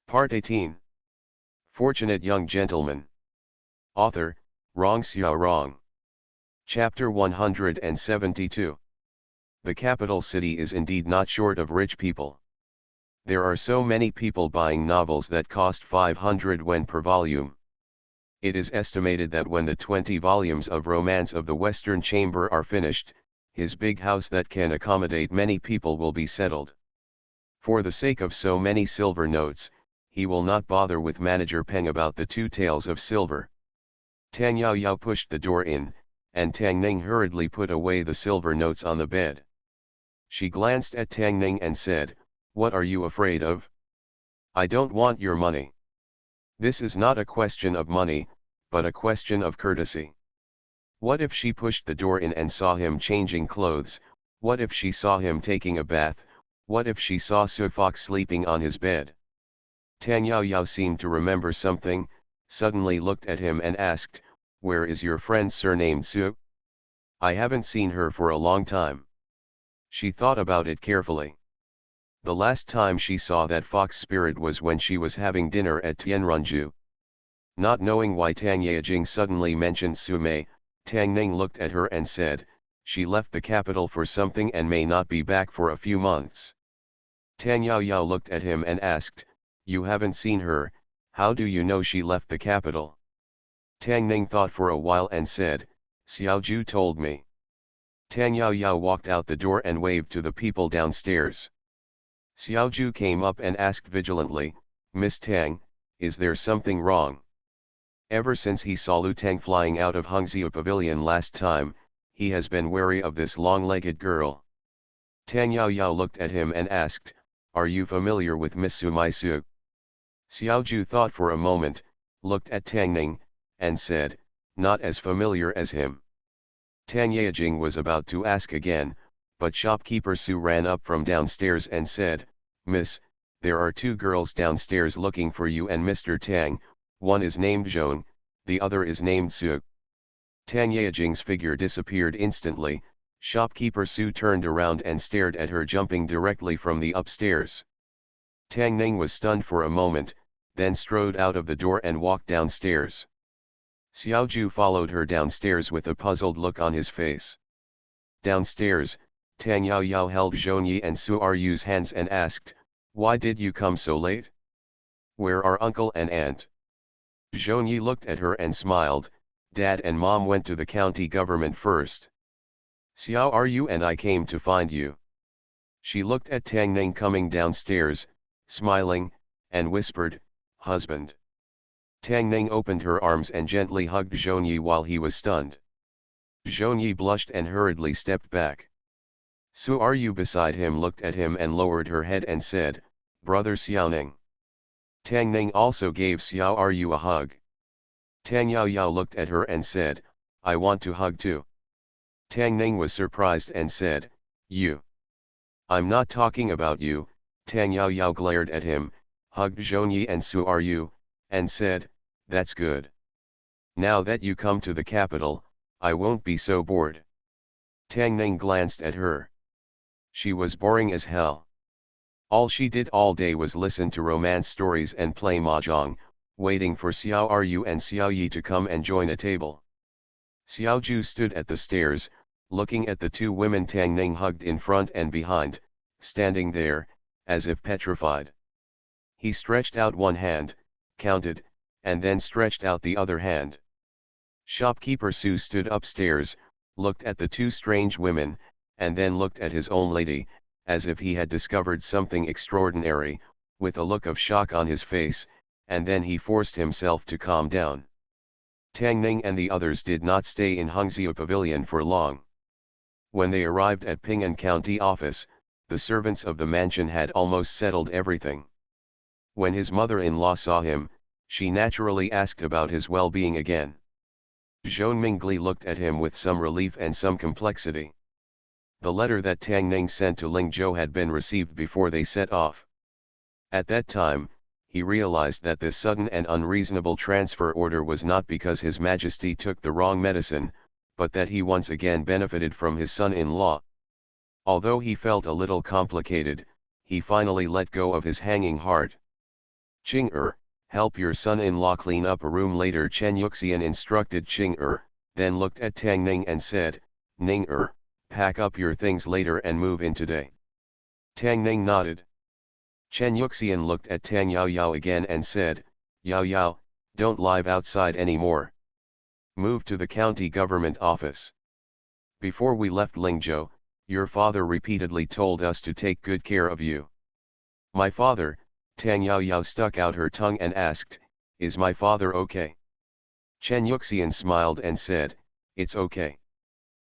Part 18. Fortunate Young Gentleman. Author, Rong Xiao Rong. Chapter 172. The capital city is indeed not short of rich people. There are so many people buying novels that cost 500 yuan per volume. It is estimated that when the 20 volumes of Romance of the Western Chamber are finished, his big house that can accommodate many people will be settled. For the sake of so many silver notes, he will not bother with Manager Peng about the 2 taels of silver. Tang Yao Yao pushed the door in, and Tang Ning hurriedly put away the silver notes on the bed. She glanced at Tang Ning and said, "What are you afraid of? I don't want your money. This is not a question of money, but a question of courtesy." What if she pushed the door in and saw him changing clothes? What if she saw him taking a bath? What if she saw Su Fox sleeping on his bed? Tang Yao Yao seemed to remember something, suddenly looked at him and asked, "Where is your friend surnamed Su? I haven't seen her for a long time." She thought about it carefully. The last time she saw that fox spirit was when she was having dinner at Tianrunju. Not knowing why Tang Yajing suddenly mentioned Su Mei, Tang Ning looked at her and said, "She left the capital for something and may not be back for a few months." Tang Yao Yao looked at him and asked, "You haven't seen her, how do you know she left the capital?" Tang Ning thought for a while and said, "Xiao Ju told me." Tang Yao Yao walked out the door and waved to the people downstairs. Xiao Ju came up and asked vigilantly, "Miss Tang, is there something wrong?" Ever since he saw Lu Tang flying out of Hongxiu Pavilion last time, he has been wary of this long-legged girl. Tang Yao Yao looked at him and asked, "Are you familiar with Miss Su Mai Su?" Xiao Ju thought for a moment, looked at Tang Ning, and said, "Not as familiar as him." Tang Yajing was about to ask again, but shopkeeper Su ran up from downstairs and said, "Miss, there are 2 girls downstairs looking for you and Mr. Tang, one is named Zhong, the other is named Su." Tang Yajing's figure disappeared instantly. Shopkeeper Su turned around and stared at her jumping directly from the upstairs. Tang Ning was stunned for a moment, then strode out of the door and walked downstairs. Xiao Ju followed her downstairs with a puzzled look on his face. Downstairs, Tang Yao Yao held Zhongyi and Su Ru's hands and asked, "Why did you come so late? Where are uncle and aunt?" Zhongyi looked at her and smiled, "Dad and Mom went to the county government first. Xiao Ru and I came to find you." She looked at Tang Ning coming downstairs, smiling, and whispered, "Husband." Tang Ning opened her arms and gently hugged Zhongyi while he was stunned. Zhongyi blushed and hurriedly stepped back. Su Ru beside him looked at him and lowered her head and said, "Brother Xiaoning." Tang Ning also gave Xiao Ru a hug. Tang Yao Yao looked at her and said, "I want to hug too." Tang Ning was surprised and said, "You? I'm not talking about you." Tang Yao Yao glared at him, hugged Zhongyi and Su Ru, and said, "That's good. Now that you come to the capital, I won't be so bored." Tang Ning glanced at her. She was boring as hell. All she did all day was listen to romance stories and play mahjong, waiting for Xiao Ru and Xiao Yi to come and join a table. Xiao Ju stood at the stairs, looking at the 2 women Tang Ning hugged in front and behind, standing there, as if petrified. He stretched out one hand, counted, and then stretched out the other hand. Shopkeeper Su stood upstairs, looked at the 2 strange women, and then looked at his own lady, as if he had discovered something extraordinary, with a look of shock on his face, and then he forced himself to calm down. Tang Ning and the others did not stay in Hongxiu Pavilion for long. When they arrived at Ping'an County office, the servants of the mansion had almost settled everything. When his mother-in-law saw him, she naturally asked about his well-being again. Zhong Mingli looked at him with some relief and some complexity. The letter that Tang Ning sent to Ling Zhou had been received before they set off. At that time, he realized that this sudden and unreasonable transfer order was not because His Majesty took the wrong medicine, but that he once again benefited from his son-in-law. Although he felt a little complicated, he finally let go of his hanging heart. Ching-er, help your son-in-law clean up a room later. Chen Yuxian instructed Ching-er, then looked at Tang Ning and said, Ning-er, pack up your things later and move in today. Tang Ning nodded. Chen Yuxian looked at Tang Yao Yao again and said, Yao Yao, don't live outside anymore. Move to the county government office. Before we left Lingzhou, your father repeatedly told us to take good care of you. My father, Tang Yao Yao stuck out her tongue and asked, is my father okay? Chen Yuxian smiled and said, it's okay.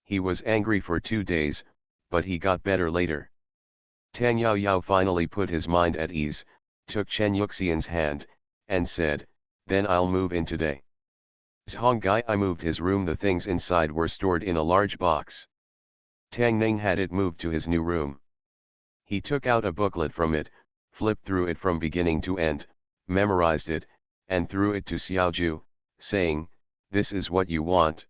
He was angry for 2 days, but he got better later. Tang Yao Yao finally put his mind at ease, took Chen Yuxian's hand, and said, then I'll move in today. Zhonggai I moved his room. The things inside were stored in a large box. Tang Ning had it moved to his new room. He took out a booklet from it, flipped through it from beginning to end, memorized it, and threw it to Xiaoju, saying, this is what you want.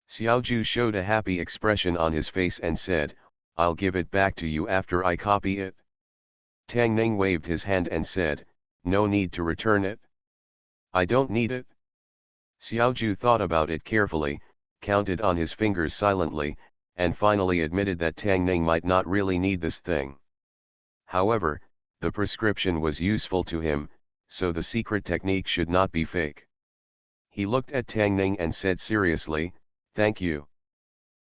Xiaoju showed a happy expression on his face and said, I'll give it back to you after I copy it. Tang Ning waved his hand and said, no need to return it. I don't need it. Xiaoju thought about it carefully, counted on his fingers silently, and finally admitted that Tang Ning might not really need this thing. However, the prescription was useful to him, so the secret technique should not be fake. He looked at Tang Ning and said seriously, thank you.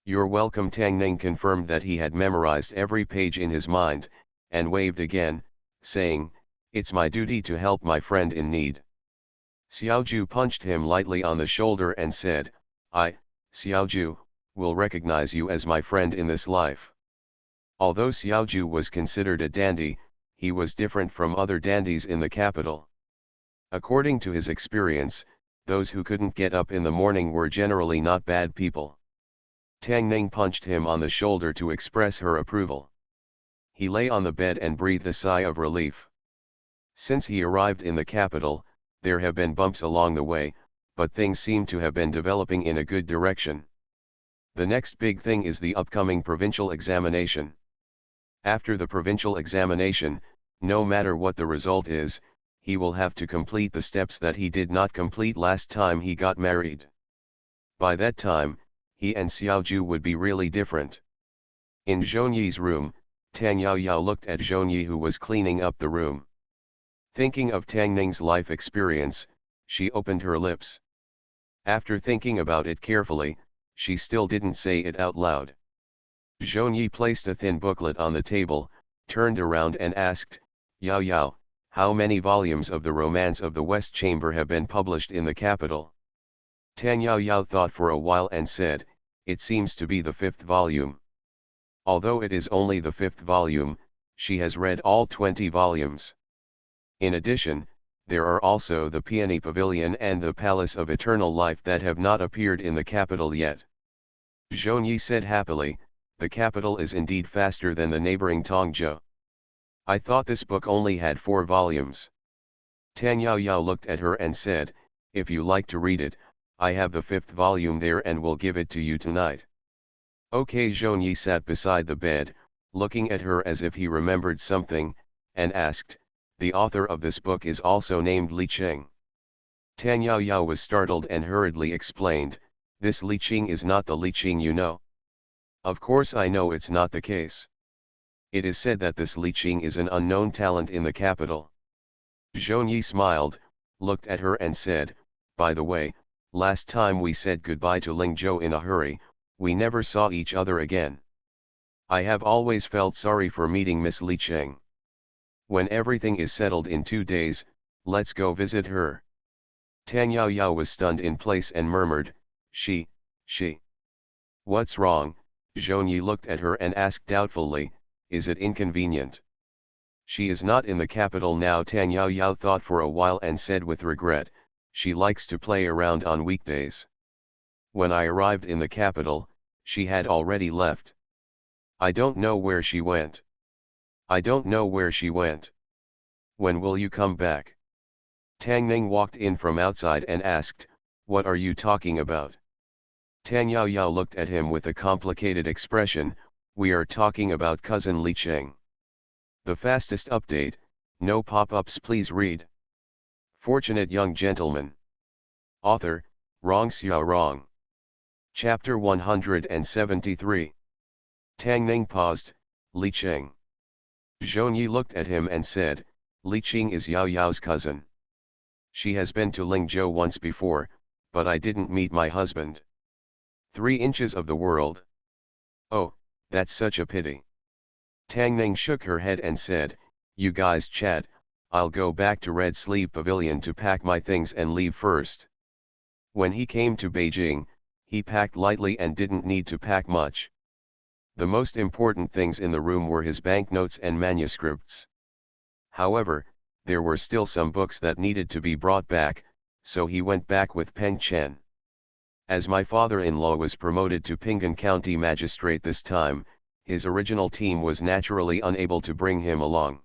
You're welcome. Tang Ning confirmed that he had memorized every page in his mind, and waved again, saying, it's my duty to help my friend in need. Xiaoju punched him lightly on the shoulder and said, I, Xiaoju, will recognize you as my friend in this life. Although Xiaoju was considered a dandy, he was different from other dandies in the capital. According to his experience, those who couldn't get up in the morning were generally not bad people. Tang Ning punched him on the shoulder to express her approval. He lay on the bed and breathed a sigh of relief. Since he arrived in the capital, there have been bumps along the way, but things seem to have been developing in a good direction. The next big thing is the upcoming provincial examination. After the provincial examination, no matter what the result is, he will have to complete the steps that he did not complete last time he got married. By that time, he and Xiaoju would be really different. In Zhongyi's room, Tang Yao Yao looked at Zhongyi who was cleaning up the room. Thinking of Tang Ning's life experience, she opened her lips. After thinking about it carefully, she still didn't say it out loud. Zhongyi placed a thin booklet on the table, turned around and asked, Yao Yao, how many volumes of the Romance of the West Chamber have been published in the capital? Tang Yao Yao thought for a while and said, it seems to be the 5th volume. Although it is only the 5th volume, she has read all 20 volumes. In addition, there are also the Peony Pavilion and the Palace of Eternal Life that have not appeared in the capital yet. Zhongyi said happily, the capital is indeed faster than the neighboring Tongzhou. I thought this book only had 4 volumes. Tang Yao Yao looked at her and said, if you like to read it, I have the 5th volume there and will give it to you tonight. Okay. Zhongyi sat beside the bed, looking at her as if he remembered something, and asked, the author of this book is also named Li Qing. Tang Yao Yao was startled and hurriedly explained, this Li Qing is not the Li Qing you know. Of course I know it's not the case. It is said that this Li Qing is an unknown talent in the capital. Zhongyi smiled, looked at her and said, by the way, last time we said goodbye to Lingzhou in a hurry, we never saw each other again. I have always felt sorry for meeting Miss Li Qing. When everything is settled in 2 days, let's go visit her. Tang Yao Yao was stunned in place and murmured, she. What's wrong? Zhongyi looked at her and asked doubtfully, is it inconvenient? She is not in the capital now. Tang Yao Yao thought for a while and said with regret, she likes to play around on weekdays. When I arrived in the capital, she had already left. I don't know where she went. I don't know where she went. When will you come back? Tang Ning walked in from outside and asked, what are you talking about? Tang Yao Yao looked at him with a complicated expression, we are talking about cousin Li Qing. The fastest update, no pop-ups please read. Fortunate young gentleman. Author, Rong Xiao Rong. Chapter 173. Tang Ning paused, Li Cheng. Zhou Yi looked at him and said, Li Qing is Yao Yao's cousin. She has been to Lingzhou once before, but I didn't meet my husband. 3 inches of the world. Oh, that's such a pity. Tang Ning shook her head and said, you guys chat, I'll go back to Red Sleeve Pavilion to pack my things and leave first. When he came to Beijing, he packed lightly and didn't need to pack much. The most important things in the room were his banknotes and manuscripts. However, there were still some books that needed to be brought back, so he went back with Peng Chen. As my father-in-law was promoted to Pinggan County Magistrate this time, his original team was naturally unable to bring him along.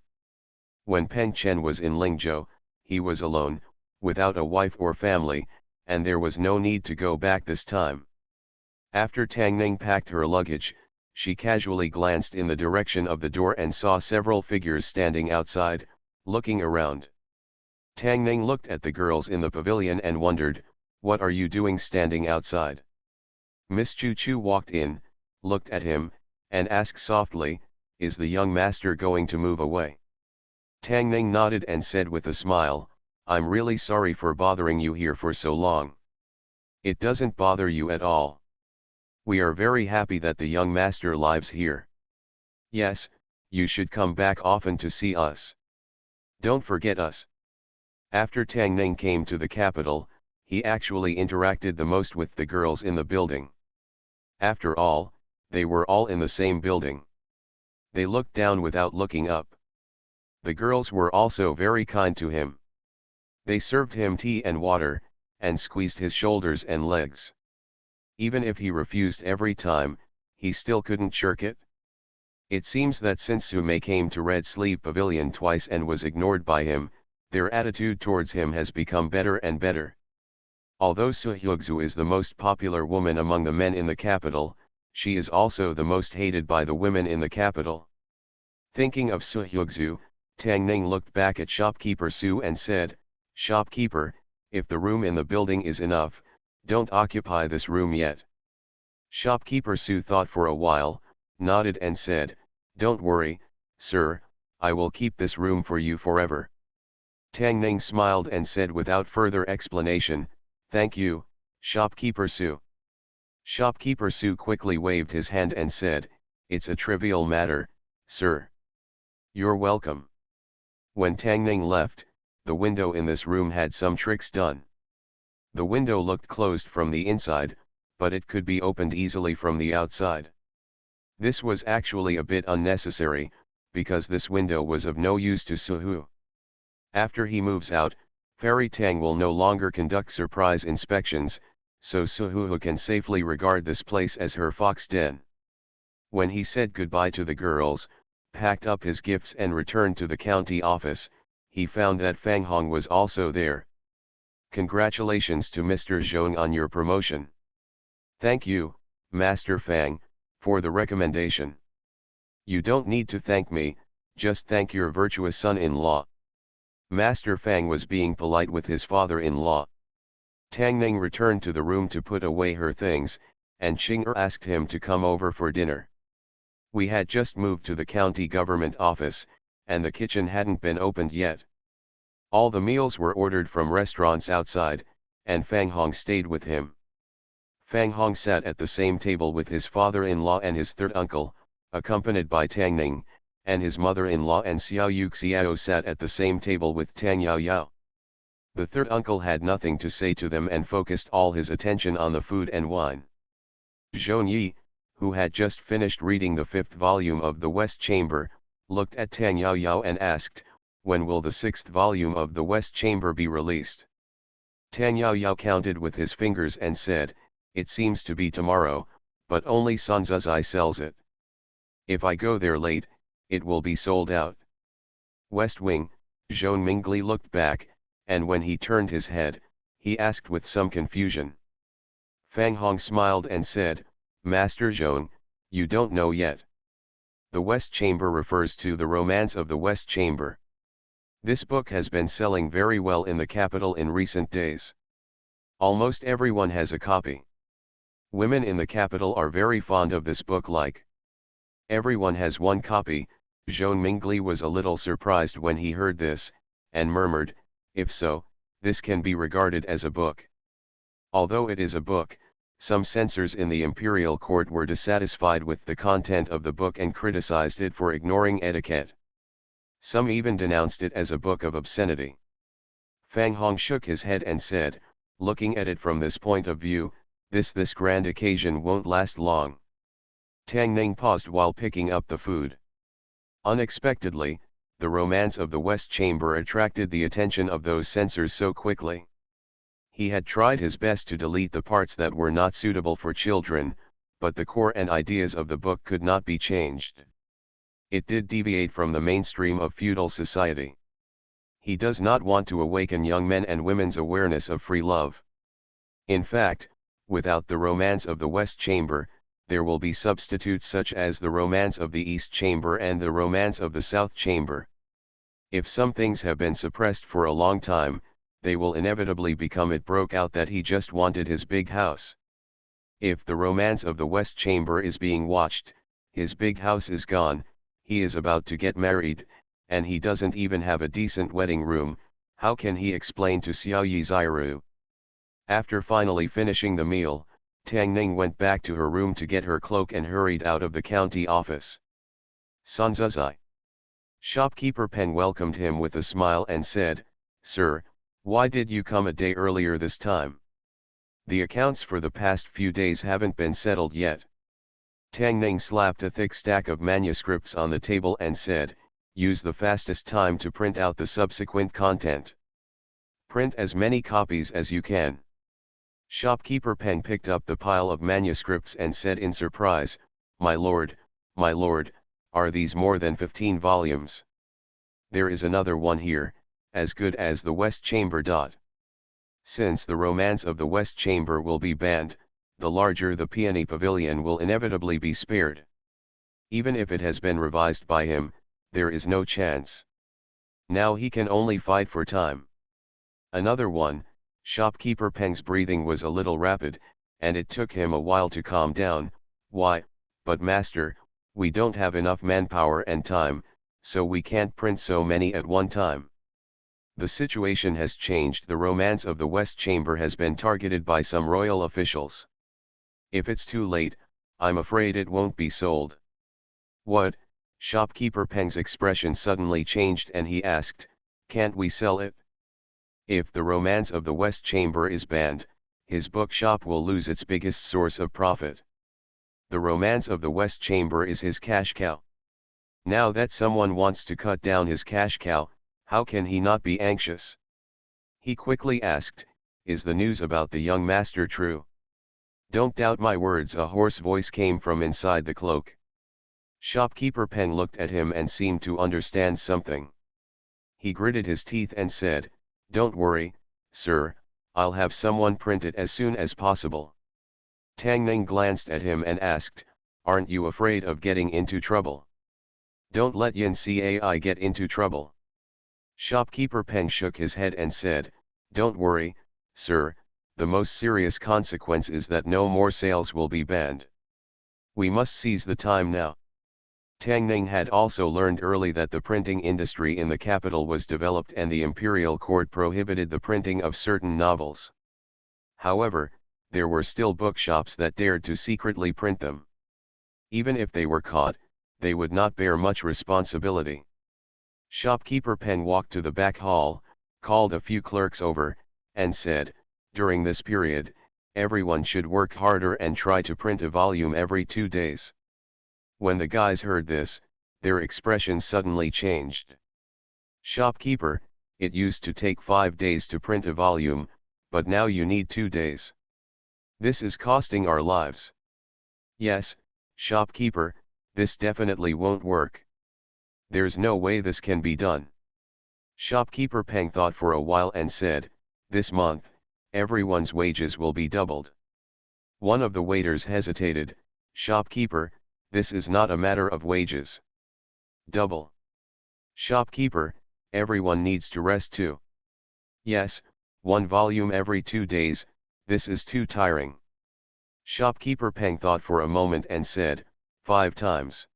When Peng Chen was in Lingzhou, he was alone, without a wife or family, and there was no need to go back this time. After Tang Ning packed her luggage, she casually glanced in the direction of the door and saw several figures standing outside, looking around. Tang Ning looked at the girls in the pavilion and wondered, what are you doing standing outside? Miss Chu Chu walked in, looked at him, and asked softly, is the young master going to move away? Tang Ning nodded and said with a smile, I'm really sorry for bothering you here for so long. It doesn't bother you at all. We are very happy that the young master lives here. Yes, you should come back often to see us. Don't forget us. After Tang Ning came to the capital, he actually interacted the most with the girls in the building. After all, they were all in the same building. They looked down without looking up. The girls were also very kind to him. They served him tea and water, and squeezed his shoulders and legs. Even if he refused every time, he still couldn't shirk it. It seems that since Su Mei came to Red Sleeve Pavilion twice and was ignored by him, their attitude towards him has become better and better. Although Su Hyugzu is the most popular woman among the men in the capital, she is also the most hated by the women in the capital. Thinking of Su Hyugzu, Tang Ning looked back at shopkeeper Su and said, shopkeeper, if the room in the building is enough, don't occupy this room yet. Shopkeeper Su thought for a while, nodded and said, don't worry, sir, I will keep this room for you forever. Tang Ning smiled and said without further explanation, thank you, shopkeeper Su. Shopkeeper Su quickly waved his hand and said, it's a trivial matter, sir. You're welcome. When Tang Ning left, the window in this room had some tricks done. The window looked closed from the inside, but it could be opened easily from the outside. This was actually a bit unnecessary, because this window was of no use to Su Hu. After he moves out, Fairy Tang will no longer conduct surprise inspections, so Su Hu can safely regard this place as her fox den. When he said goodbye to the girls, packed up his gifts and returned to the county office, he found that Fang Hong was also there. Congratulations to Mr. Zhong on your promotion. Thank you, Master Fang, for the recommendation. You don't need to thank me, just thank your virtuous son-in-law. Master Fang was being polite with his father-in-law. Tang Ning returned to the room to put away her things, and Xing Er asked him to come over for dinner. We had just moved to the county government office, and the kitchen hadn't been opened yet. All the meals were ordered from restaurants outside, and Fang Hong stayed with him. Fang Hong sat at the same table with his father-in-law and his third uncle, accompanied by Tang Ning, and his mother-in-law and Xiao Yu Xiao sat at the same table with Tang Yao Yao. The third uncle had nothing to say to them and focused all his attention on the food and wine. Zhou Yi, who had just finished reading the 5th volume of The West Chamber, looked at Tang Yao Yao and asked, when will the 6th volume of The West Chamber be released? Tang Yao Yao counted with his fingers and said, it seems to be tomorrow, but only Sanzuzai sells it. If I go there late, it will be sold out. West Wing, Zhou Mingli looked back, and when he turned his head, he asked with some confusion. Fang Hong smiled and said, Master Zhou, you don't know yet. The West Chamber refers to the romance of the West Chamber. This book has been selling very well in the capital in recent days. Almost everyone has a copy. Women in the capital are very fond of this book like. Everyone has one copy. Zhou Mingli was a little surprised when he heard this, and murmured, if so, this can be regarded as a book. Although it is a book, some censors in the imperial court were dissatisfied with the content of the book and criticized it for ignoring etiquette. Some even denounced it as a book of obscenity. Fang Hong shook his head and said, looking at it from this point of view, this grand occasion won't last long. Tang Ning paused while picking up the food. Unexpectedly, the romance of the West Chamber attracted the attention of those censors so quickly. He had tried his best to delete the parts that were not suitable for children, but the core and ideas of the book could not be changed. It did deviate from the mainstream of feudal society. He does not want to awaken young men and women's awareness of free love. In fact, without the romance of the West Chamber, there will be substitutes such as the romance of the East Chamber and the romance of the South Chamber. If some things have been suppressed for a long time, they will inevitably become it broke out that he just wanted his big house. If the romance of the West Chamber is being watched, his big house is gone, he is about to get married, and he doesn't even have a decent wedding room. How can he explain to Xiao Yiziru? After finally finishing the meal, Tang Ning went back to her room to get her cloak and hurried out of the county office. Sanzuzai. Shopkeeper Peng welcomed him with a smile and said, Sir, why did you come a day earlier this time? The accounts for the past few days haven't been settled yet. Tang Ning slapped a thick stack of manuscripts on the table and said, use the fastest time to print out the subsequent content. Print as many copies as you can. Shopkeeper Peng picked up the pile of manuscripts and said in surprise, my lord, are these more than 15 volumes? There is another one here, as good as the West Chamber. Since the romance of the West Chamber will be banned, the larger the Peony Pavilion will inevitably be spared. Even if it has been revised by him, there is no chance. Now he can only fight for time. Another one. Shopkeeper Peng's breathing was a little rapid, and it took him a while to calm down. Why, but master, we don't have enough manpower and time, so we can't print so many at one time. The situation has changed. The romance of the West Chamber has been targeted by some royal officials. If it's too late, I'm afraid it won't be sold. What? Shopkeeper Peng's expression suddenly changed and he asked, can't we sell it? If the romance of the West Chamber is banned, his bookshop will lose its biggest source of profit. The romance of the West Chamber is his cash cow. Now that someone wants to cut down his cash cow, how can he not be anxious? He quickly asked, is the news about the young master true? Don't doubt my words, a hoarse voice came from inside the cloak. Shopkeeper Peng looked at him and seemed to understand something. He gritted his teeth and said, don't worry, sir, I'll have someone print it as soon as possible. Tang Ning glanced at him and asked, aren't you afraid of getting into trouble? Don't let Yin Cai get into trouble. Shopkeeper Peng shook his head and said, don't worry, sir, the most serious consequence is that no more sales will be banned. We must seize the time now. Tang Ning had also learned early that the printing industry in the capital was developed and the imperial court prohibited the printing of certain novels. However, there were still bookshops that dared to secretly print them. Even if they were caught, they would not bear much responsibility. Shopkeeper Peng walked to the back hall, called a few clerks over, and said, during this period, everyone should work harder and try to print a volume every 2 days. When the guys heard this, their expression suddenly changed. Shopkeeper, it used to take 5 days to print a volume, but now you need 2 days. This is costing our lives. Yes, shopkeeper, this definitely won't work. There's no way this can be done. Shopkeeper Peng thought for a while and said, this month, everyone's wages will be doubled. One of the waiters hesitated, shopkeeper, this is not a matter of wages. Double. Shopkeeper, everyone needs to rest too. Yes, one volume every 2 days, this is too tiring. Shopkeeper Peng thought for a moment and said, 5 times.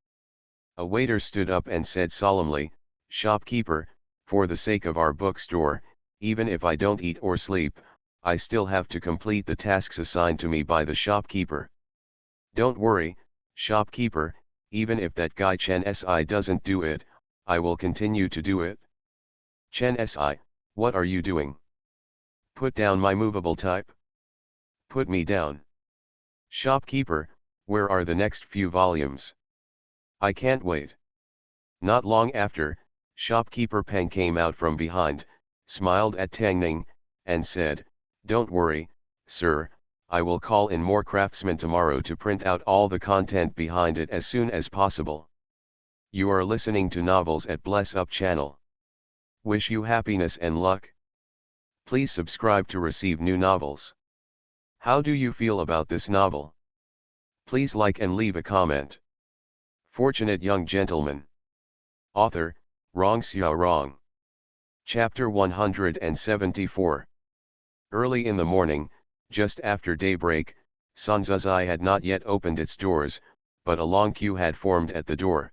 A waiter stood up and said solemnly, Shopkeeper, for the sake of our bookstore, even if I don't eat or sleep, I still have to complete the tasks assigned to me by the shopkeeper. Don't worry, shopkeeper, even if that guy Chen Si doesn't do it, I will continue to do it. Chen Si, what are you doing? Put down my movable type. Put me down. Shopkeeper, where are the next few volumes? I can't wait. Not long after, shopkeeper Peng came out from behind, smiled at Tang Ning, and said, Don't worry, sir, I will call in more craftsmen tomorrow to print out all the content behind it as soon as possible. You are listening to Novels at Bless Up channel. Wish you happiness and luck. Please subscribe to receive new novels. How do you feel about this novel? Please like and leave a comment. Fortunate Young Gentleman. Author, Rong Xiao Rong. Chapter 174. Early in the morning, just after daybreak, Sanzuzai had not yet opened its doors, but a long queue had formed at the door.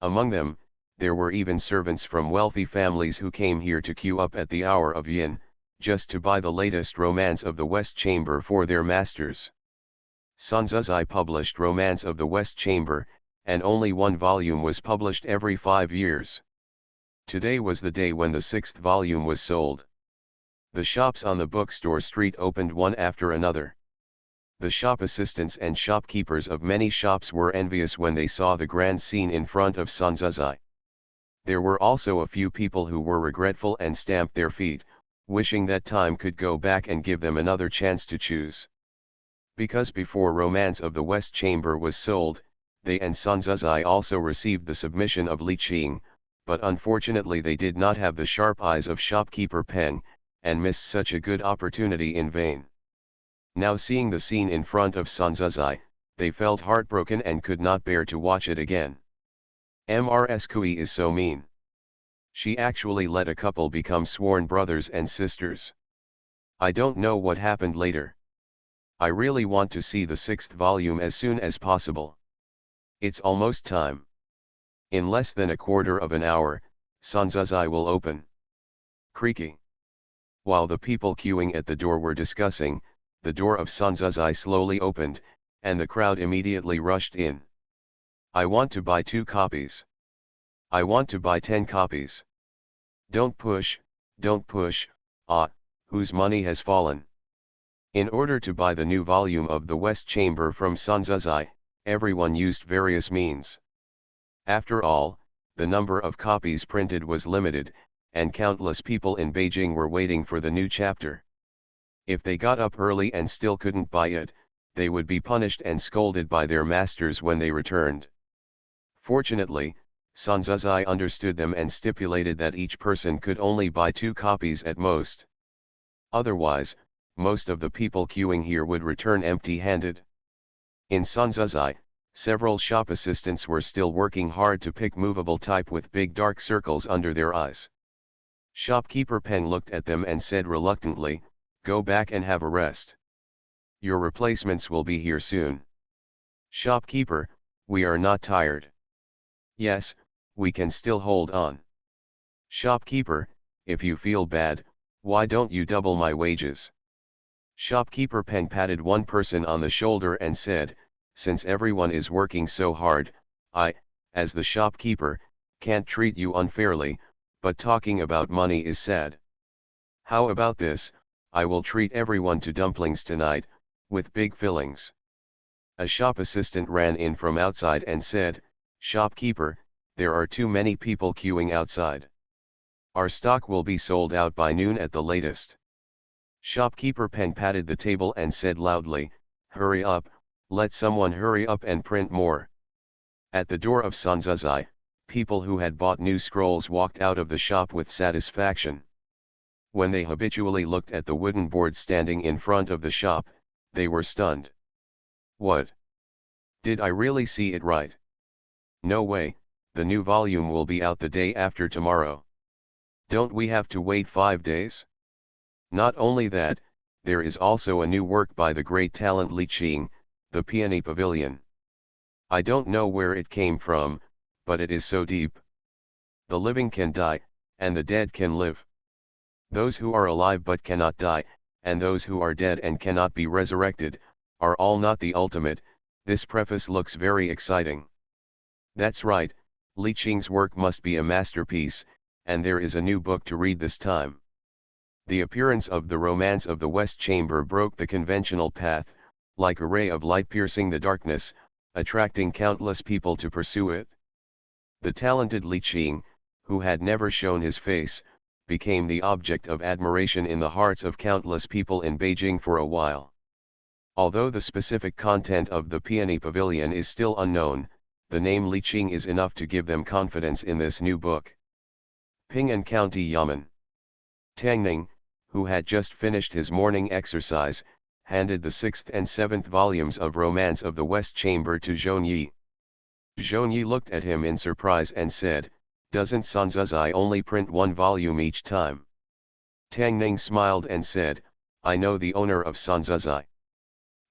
Among them, there were even servants from wealthy families who came here to queue up at the hour of yin, just to buy the latest romance of the West Chamber for their masters. Sanzuzai published Romance of the West Chamber, and only one volume was published every 5 years. Today was the day when the 6th volume was sold. The shops on the bookstore street opened one after another. The shop assistants and shopkeepers of many shops were envious when they saw the grand scene in front of Sanzuzai. There were also a few people who were regretful and stamped their feet, wishing that time could go back and give them another chance to choose. Because before Romance of the West Chamber was sold, they and Sanzuzai also received the submission of Li Qing, but unfortunately they did not have the sharp eyes of shopkeeper Peng, and missed such a good opportunity in vain. Now seeing the scene in front of Sanzuzai, they felt heartbroken and could not bear to watch it again. Mrs. Kui is so mean. She actually let a couple become sworn brothers and sisters. I don't know what happened later. I really want to see the 6th volume as soon as possible. It's almost time. In less than a quarter of an hour, Sanzuzai will open. Creaky. While the people queuing at the door were discussing, the door of Sanzuzai slowly opened, and the crowd immediately rushed in. I want to buy 2 copies. I want to buy 10 copies. Don't push, whose money has fallen. In order to buy the new volume of the West Chamber from Sanzuzai, everyone used various means. After all, the number of copies printed was limited, and countless people in Beijing were waiting for the new chapter. If they got up early and still couldn't buy it, they would be punished and scolded by their masters when they returned. Fortunately, Sanzuzai understood them and stipulated that each person could only buy 2 copies at most. Otherwise, most of the people queuing here would return empty-handed. In Sanzuzai, several shop assistants were still working hard to pick movable type with big dark circles under their eyes. Shopkeeper Peng looked at them and said reluctantly, Go back and have a rest. Your replacements will be here soon. Shopkeeper, we are not tired. Yes, we can still hold on. Shopkeeper, if you feel bad, why don't you double my wages? Shopkeeper Peng patted one person on the shoulder and said, Since everyone is working so hard, I, as the shopkeeper, can't treat you unfairly, but talking about money is sad. How about this, I will treat everyone to dumplings tonight, with big fillings. A shop assistant ran in from outside and said, Shopkeeper, there are too many people queuing outside. Our stock will be sold out by noon at the latest. Shopkeeper Peng patted the table and said loudly, Hurry up, let someone hurry up and print more. At the door of Sanzuzai, people who had bought new scrolls walked out of the shop with satisfaction. When they habitually looked at the wooden board standing in front of the shop, they were stunned. What? Did I really see it right? No way, the new volume will be out the day after tomorrow. Don't we have to wait 5 days? Not only that, there is also a new work by the great talent Li Qing, The Peony Pavilion. I don't know where it came from, but it is so deep. The living can die, and the dead can live. Those who are alive but cannot die, and those who are dead and cannot be resurrected, are all not the ultimate. This preface looks very exciting. That's right, Li Qing's work must be a masterpiece, and there is a new book to read this time. The appearance of the Romance of the West Chamber broke the conventional path, like a ray of light piercing the darkness, attracting countless people to pursue it. The talented Li Qing, who had never shown his face, became the object of admiration in the hearts of countless people in Beijing for a while. Although the specific content of the Peony Pavilion is still unknown, the name Li Qing is enough to give them confidence in this new book. Ping'an County Yamen. Tang Ning, who had just finished his morning exercise, handed the 6th and 7th volumes of Romance of the West Chamber to Zhong Yi. Zhong Yi looked at him in surprise and said, "Doesn't Sanzuzai only print 1 volume each time?" Tang Ning smiled and said, "I know the owner of Sanzuzai.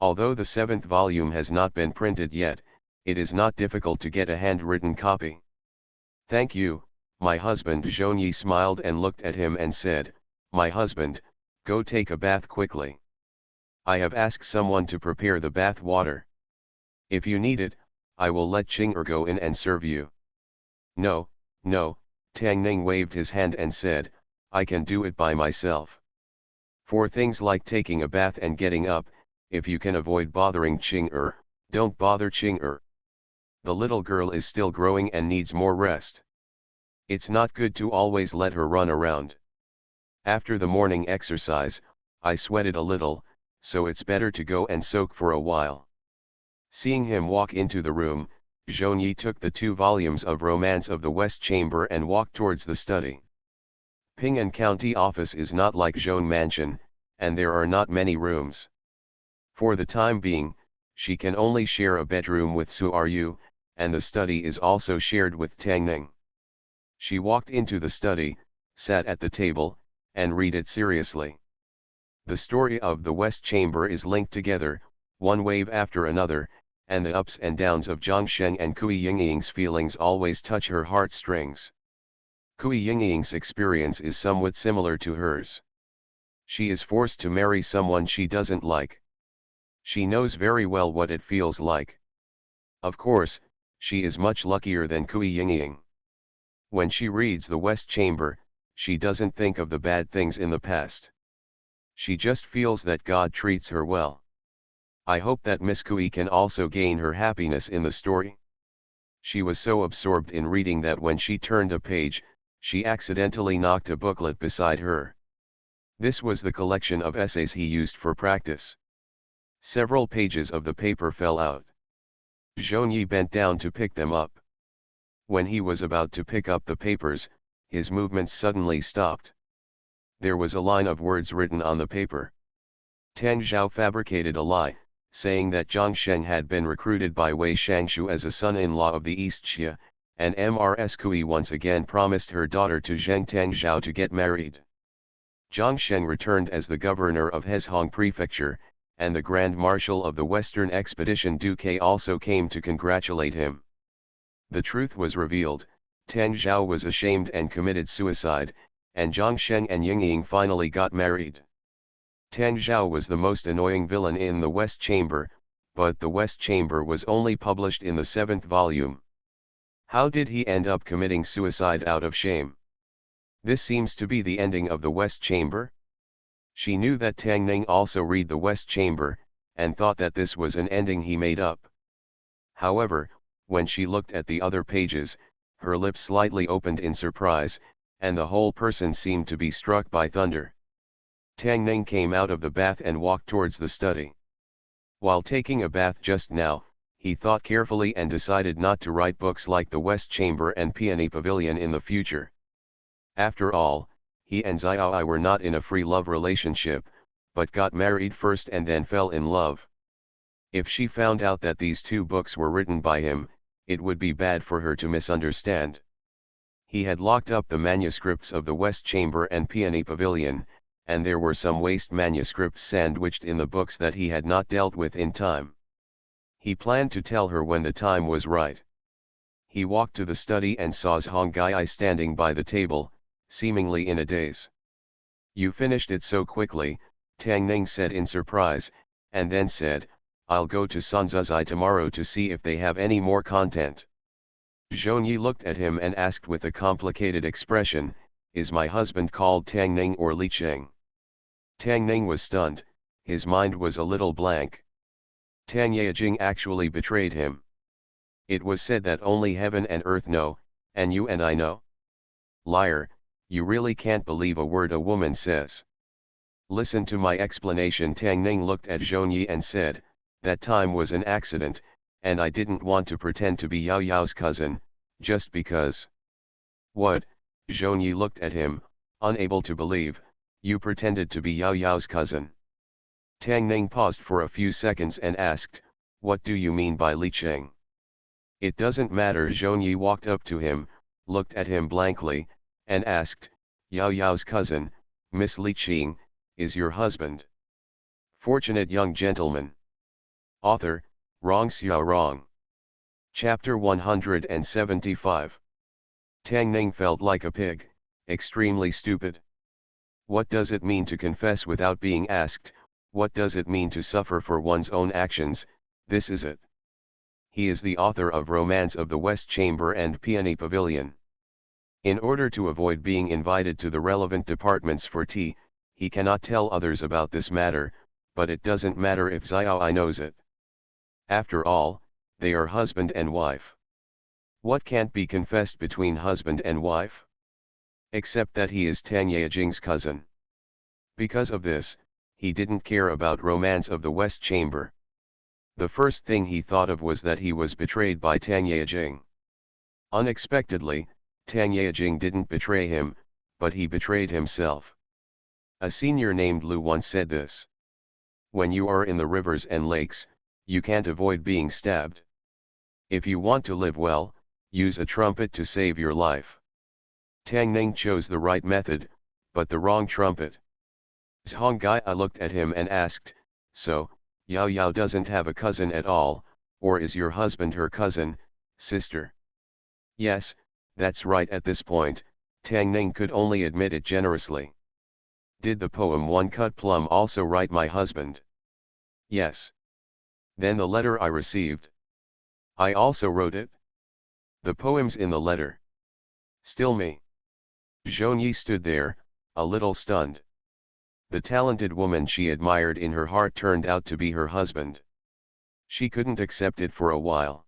Although the 7th volume has not been printed yet, it is not difficult to get a handwritten copy." "Thank you, my husband." Zhong Yi smiled and looked at him and said, "My husband, go take a bath quickly. I have asked someone to prepare the bath water. If you need it, I will let Qing go in and serve you." "No, no," Tang Ning waved his hand and said, "I can do it by myself. For things like taking a bath and getting up, if you can avoid bothering Qing, don't bother Qing. The little girl is still growing and needs more rest. It's not good to always let her run around. After the morning exercise, I sweated a little, so it's better to go and soak for a while." Seeing him walk into the room, Zhong Yi took the 2 volumes of Romance of the West Chamber and walked towards the study. Ping'an County office is not like Zhong Mansion, and there are not many rooms. For the time being, she can only share a bedroom with Su Ryu, and the study is also shared with Tang Ning. She walked into the study, sat at the table, and read it seriously. The story of the West Chamber is linked together, one wave after another, and the ups and downs of Zhangsheng and Kui Yingying's feelings always touch her heartstrings. Kui Yingying's experience is somewhat similar to hers. She is forced to marry someone she doesn't like. She knows very well what it feels like. Of course, she is much luckier than Kui Yingying. When she reads the West Chamber, she doesn't think of the bad things in the past. She just feels that God treats her well. I hope that Miss Kui can also gain her happiness in the story. She was so absorbed in reading that when she turned a page, she accidentally knocked a booklet beside her. This was the collection of essays he used for practice. Several pages of the paper fell out. Zhong Yi bent down to pick them up. When he was about to pick up the papers, his movements suddenly stopped. There was a line of words written on the paper. Tang Zhao fabricated a lie, saying that Zhang Sheng had been recruited by Wei Shangshu as a son-in-law of the East Xia, and Ms. Kui once again promised her daughter to Zheng Tang Zhao to get married. Zhang Sheng returned as the governor of Hezhong Prefecture, and the Grand Marshal of the Western Expedition Duque also came to congratulate him. The truth was revealed, Tang Zhao was ashamed and committed suicide, and Zhang Sheng and Yingying finally got married. Tang Zhao was the most annoying villain in the West Chamber, but the West Chamber was only published in the 7th volume. How did he end up committing suicide out of shame? This seems to be the ending of the West Chamber. She knew that Tang Ning also read the West Chamber, and thought that this was an ending he made up. However, when she looked at the other pages, her lips slightly opened in surprise, and the whole person seemed to be struck by thunder. Tang Ning came out of the bath and walked towards the study. While taking a bath just now, he thought carefully and decided not to write books like the West Chamber and Peony Pavilion in the future. After all, he and Xiaoi were not in a free love relationship, but got married first and then fell in love. If she found out that these 2 books were written by him, it would be bad for her to misunderstand. He had locked up the manuscripts of the West Chamber and Peony Pavilion, and there were some waste manuscripts sandwiched in the books that he had not dealt with in time. He planned to tell her when the time was right. He walked to the study and saw Zhongai standing by the table, seemingly in a daze. "You finished it so quickly," Tang Ning said in surprise, and then said, "I'll go to Sanzuzai tomorrow to see if they have any more content." Zhonyi looked at him and asked with a complicated expression, "Is my husband called Tang Ning or Li Cheng?" Tang Ning was stunned, his mind was a little blank. Tang Yejing actually betrayed him. It was said that only heaven and earth know, and you and I know. Liar, you really can't believe a word a woman says. Listen to my explanation. Tang Ning looked at Zhonyi and said, "That time was an accident, and I didn't want to pretend to be Yao Yao's cousin, just because." "What?" Zhonyi looked at him, unable to believe, "You pretended to be Yao Yao's cousin?" Tang Ning paused for a few seconds and asked, "What do you mean by Li Cheng?" "It doesn't matter." Zhonyi walked up to him, looked at him blankly, and asked, "Yao Yao's cousin, Miss Li Cheng, is your husband?" Fortunate young gentleman. Author, Rong Xiao Rong. Chapter 175. Tang Ning felt like a pig, extremely stupid. What does it mean to confess without being asked? What does it mean to suffer for one's own actions? This is it. He is the author of Romance of the West Chamber and Peony Pavilion. In order to avoid being invited to the relevant departments for tea, he cannot tell others about this matter, but it doesn't matter if Xiaoi knows it. After all, they are husband and wife. What can't be confessed between husband and wife? Except that he is Tang Yejing's cousin. Because of this, he didn't care about Romance of the West Chamber. The first thing he thought of was that he was betrayed by Tang Yejing. Unexpectedly, Tang Yejing didn't betray him, but he betrayed himself. A senior named Lu once said this: "When you are in the rivers and lakes, you can't avoid being stabbed. If you want to live well, use a trumpet to save your life." Tang Ning chose the right method, but the wrong trumpet. Zhongai looked at him and asked, "So, Yao Yao doesn't have a cousin at all, or is your husband her cousin, sister?" "Yes, that's right." At this point, Tang Ning could only admit it generously. "Did the poem One Cut Plum also write my husband?" "Yes." "Then the letter I received?" "I also wrote it." "The poem's in the letter." "Still me." Zhonyi stood there, a little stunned. The talented woman she admired in her heart turned out to be her husband. She couldn't accept it for a while.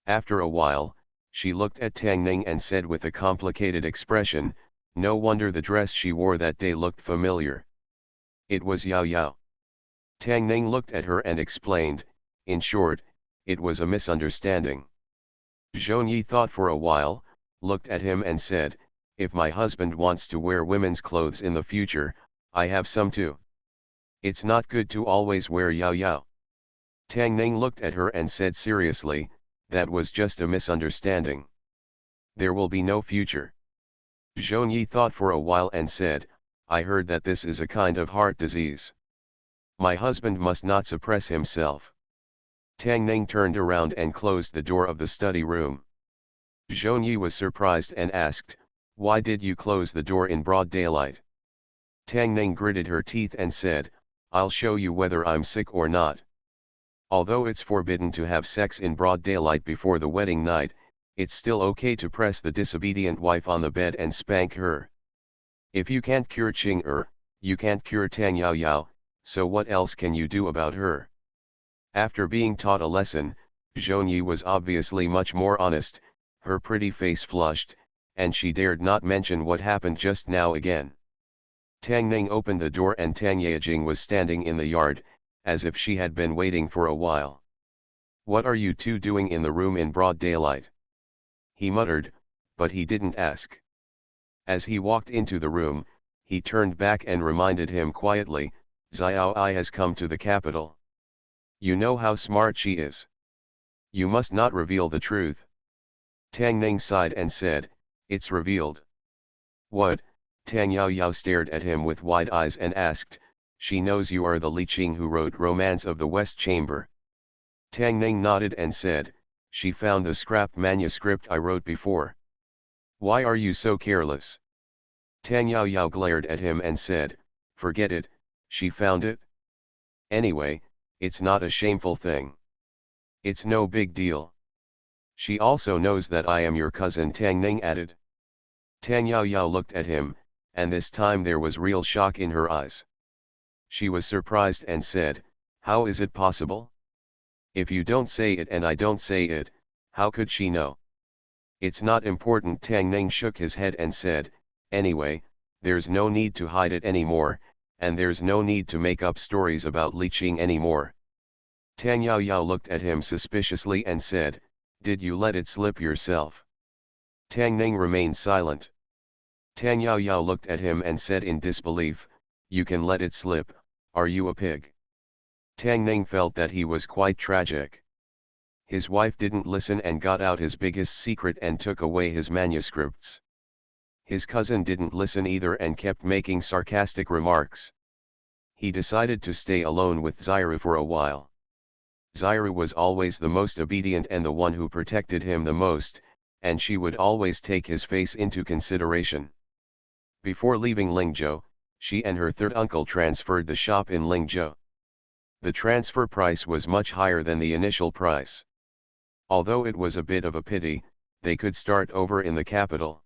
After a while, she looked at Tang Ning and said with a complicated expression, "No wonder the dress she wore that day looked familiar. It was Yao Yao." Tang Ning looked at her and explained, "In short, it was a misunderstanding." Zhonyi thought for a while, looked at him and said, "If my husband wants to wear women's clothes in the future, I have some too. It's not good to always wear Yao Yao." Tang Ning looked at her and said seriously, "That was just a misunderstanding. There will be no future." Zhonyi thought for a while and said, "I heard that this is a kind of heart disease. My husband must not suppress himself." Tang Ning turned around and closed the door of the study room. Zhonyi was surprised and asked, "Why did you close the door in broad daylight?" Tang Ning gritted her teeth and said, "I'll show you whether I'm sick or not. Although it's forbidden to have sex in broad daylight before the wedding night, it's still okay to press the disobedient wife on the bed and spank her. If you can't cure Ching you can't cure Tang Yao Yao, so what else can you do about her?" After being taught a lesson, Zhonyi was obviously much more honest, her pretty face flushed, and she dared not mention what happened just now again. Tang Ning opened the door and Tang Yejing was standing in the yard, as if she had been waiting for a while. "What are you two doing in the room in broad daylight?" he muttered, but he didn't ask. As he walked into the room, he turned back and reminded him quietly, "Xiao Ai has come to the capital. You know how smart she is. You must not reveal the truth." Tang Ning sighed and said, It's revealed. What? Tang Yao Yao stared at him with wide eyes and asked, she knows you are the Li Qing who wrote Romance of the West Chamber. Tang Ning nodded and said, she found the scrapped manuscript I wrote before. Why are you so careless? Tang Yao Yao glared at him and said, forget it, she found it. Anyway, it's not a shameful thing. It's no big deal. She also knows that I am your cousin, Tang Ning added. Tang Yao Yao looked at him, and this time there was real shock in her eyes. She was surprised and said, how is it possible? If you don't say it and I don't say it, how could she know? It's not important. Tang Ning shook his head and said, anyway, there's no need to hide it anymore, and there's no need to make up stories about Li Qing anymore. Tang Yao Yao looked at him suspiciously and said, did you let it slip yourself? Tang Ning remained silent. Tang Yao Yao looked at him and said in disbelief, you can let it slip, are you a pig? Tang Ning felt that he was quite tragic. His wife didn't listen and got out his biggest secret and took away his manuscripts. His cousin didn't listen either and kept making sarcastic remarks. He decided to stay alone with Xiru for a while. Xiru was always the most obedient and the one who protected him the most, and she would always take his face into consideration. Before leaving Lingzhou, she and her third uncle transferred the shop in Lingzhou. The transfer price was much higher than the initial price. Although it was a bit of a pity, they could start over in the capital.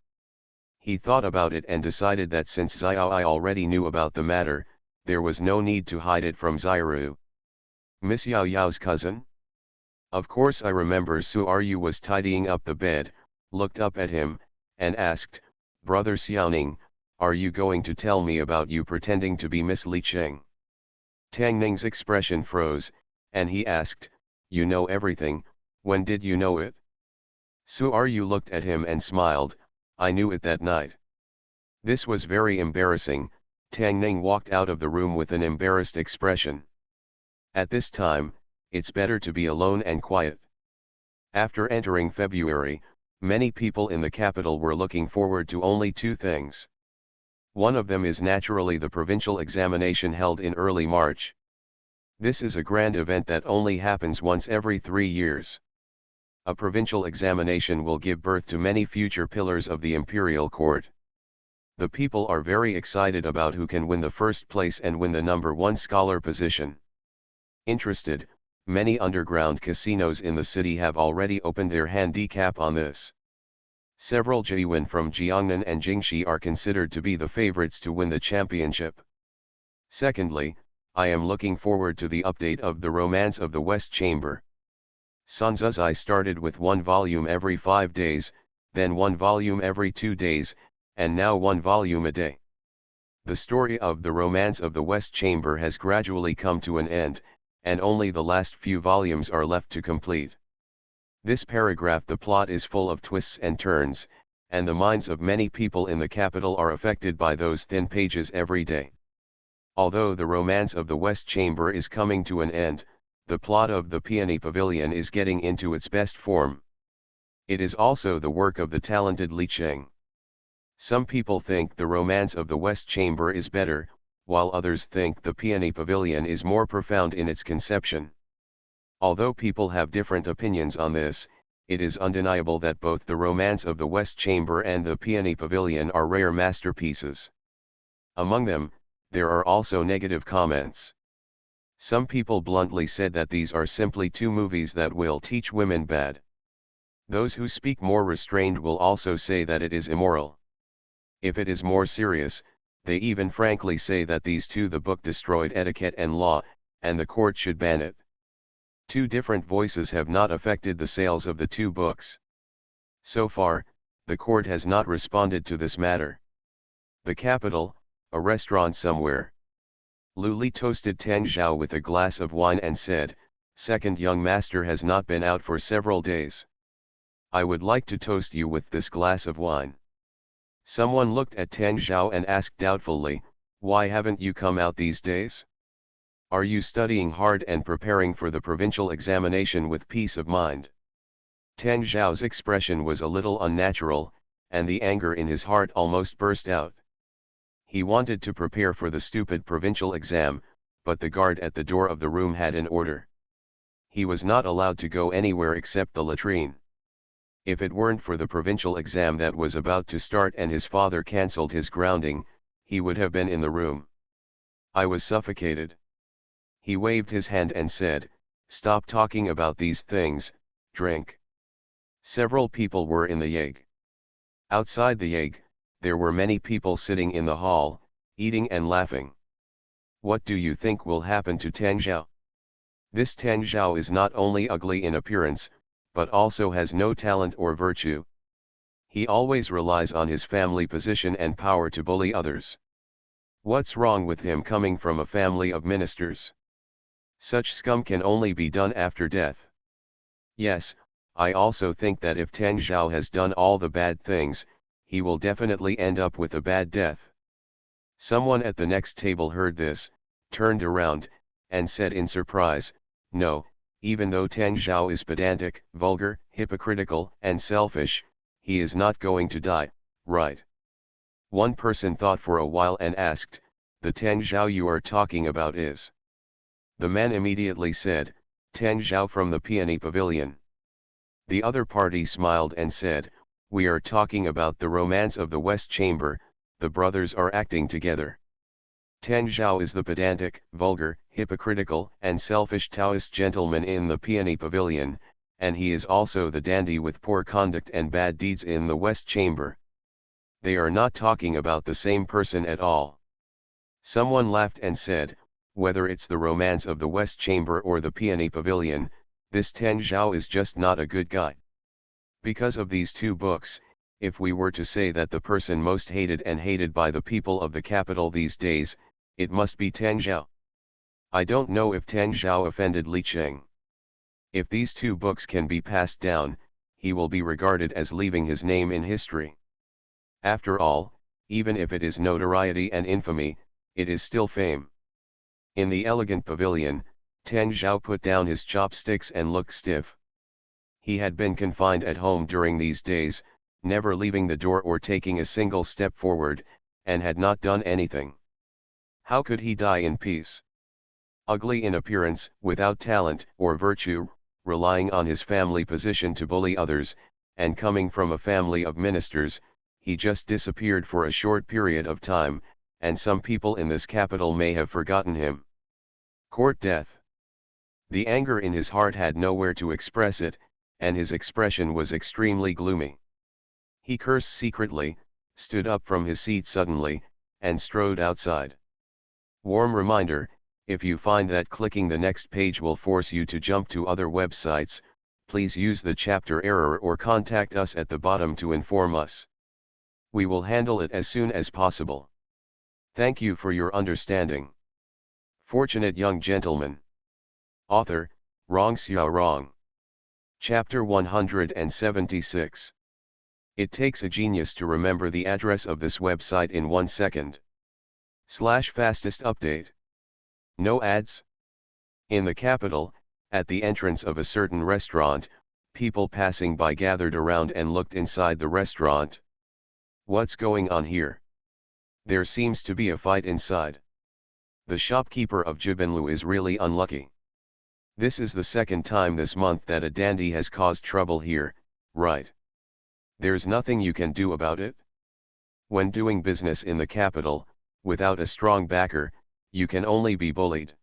He thought about it and decided that since Xiaoi already knew about the matter, there was no need to hide it from Xiru. Miss Yao Yao's cousin? Of course I remember. Su'eryu was tidying up the bed, looked up at him, and asked, Brother Xiaoning, are you going to tell me about you pretending to be Miss Li Qing? Tang Ning's expression froze, and he asked, you know everything, when did you know it? Su'eryu looked at him and smiled, I knew it that night. This was very embarrassing. Tang Ning walked out of the room with an embarrassed expression. At this time, it's better to be alone and quiet. After entering February, many people in the capital were looking forward to only two things. One of them is naturally the provincial examination held in early March. This is a grand event that only happens once every 3 years. A provincial examination will give birth to many future pillars of the imperial court. The people are very excited about who can win the first place and win the number 1 scholar position. Interested, many underground casinos in the city have already opened their handicap on this. Several Jiwen from Jiangnan and Jingxi are considered to be the favorites to win the championship. Secondly, I am looking forward to the update of the Romance of the West Chamber. Sanzuzai started with 1 volume every 5 days, then 1 volume every 2 days, and now 1 volume a day. The story of the Romance of the West Chamber has gradually come to an end, and only the last few volumes are left to complete. This paragraph: the plot is full of twists and turns, and the minds of many people in the capital are affected by those thin pages every day. Although the Romance of the West Chamber is coming to an end, the plot of the Peony Pavilion is getting into its best form. It is also the work of the talented Li Qing. Some people think the Romance of the West Chamber is better, while others think the Peony Pavilion is more profound in its conception. Although people have different opinions on this, it is undeniable that both the Romance of the West Chamber and the Peony Pavilion are rare masterpieces. Among them, there are also negative comments. Some people bluntly said that these are simply 2 movies that will teach women bad. Those who speak more restrained will also say that it is immoral. If it is more serious, they even frankly say that the book destroyed etiquette and law, and the court should ban it. 2 different voices have not affected the sales of the 2 books. So far, the court has not responded to this matter. The capital, a restaurant somewhere. Lu Li toasted Tang Zhao with a glass of wine and said, "Second young master has not been out for several days. I would like to toast you with this glass of wine." Someone looked at Tang Zhao and asked doubtfully, "Why haven't you come out these days? Are you studying hard and preparing for the provincial examination with peace of mind?" Tang Zhao's expression was a little unnatural, and the anger in his heart almost burst out. He wanted to prepare for the stupid provincial exam, but the guard at the door of the room had an order. He was not allowed to go anywhere except the latrine. If it weren't for the provincial exam that was about to start and his father cancelled his grounding, he would have been in the room. I was suffocated. He waved his hand and said, "Stop talking about these things, drink." Several people were in the yeg. Outside the yeg, there were many people sitting in the hall, eating and laughing. What do you think will happen to Tang Zhao? This Tang Zhao is not only ugly in appearance, but also has no talent or virtue. He always relies on his family position and power to bully others. What's wrong with him coming from a family of ministers? Such scum can only be done after death. Yes, I also think that if Tang Zhao has done all the bad things, he will definitely end up with a bad death. Someone at the next table heard this, turned around, and said in surprise, "No, even though Tang Zhao is pedantic, vulgar, hypocritical, and selfish, he is not going to die, right?" One person thought for a while and asked, "The Tang Zhao you are talking about is?" The man immediately said, "Tang Zhao from the Peony Pavilion." The other party smiled and said, "We are talking about the romance of the West Chamber, the brothers are acting together. Tang Zhao is the pedantic, vulgar, hypocritical, and selfish Taoist gentleman in the Peony Pavilion, and he is also the dandy with poor conduct and bad deeds in the West Chamber. They are not talking about the same person at all." Someone laughed and said, "Whether it's the romance of the West Chamber or the Peony Pavilion, this Tang Zhao is just not a good guy." Because of these two books, if we were to say that the person most hated and hated by the people of the capital these days, it must be Tang Zhao. I don't know if Tang Zhao offended Li Cheng. If these two books can be passed down, he will be regarded as leaving his name in history. After all, even if it is notoriety and infamy, it is still fame. In the elegant pavilion, Tang Zhao put down his chopsticks and looked stiff. He had been confined at home during these days, never leaving the door or taking a single step forward, and had not done anything. How could he die in peace? Ugly in appearance, without talent or virtue, relying on his family position to bully others, and coming from a family of ministers, he just disappeared for a short period of time, and some people in this capital may have forgotten him. Court death. The anger in his heart had nowhere to express it, and his expression was extremely gloomy. He cursed secretly, stood up from his seat suddenly, and strode outside. Warm reminder, if you find that clicking the next page will force you to jump to other websites, please use the chapter error or contact us at the bottom to inform us. We will handle it as soon as possible. Thank you for your understanding. Fortunate Young Gentleman. Author, Rong Xiaorong. Chapter 176. It takes a genius to remember the address of this website in 1 second. /fastest update. No ads. In the capital, at the entrance of a certain restaurant, people passing by gathered around and looked inside the restaurant. What's going on here? There seems to be a fight inside. The shopkeeper of Jibanlu is really unlucky. This is the second time this month that a dandy has caused trouble here, right? There's nothing you can do about it? When doing business in the capital, without a strong backer, you can only be bullied.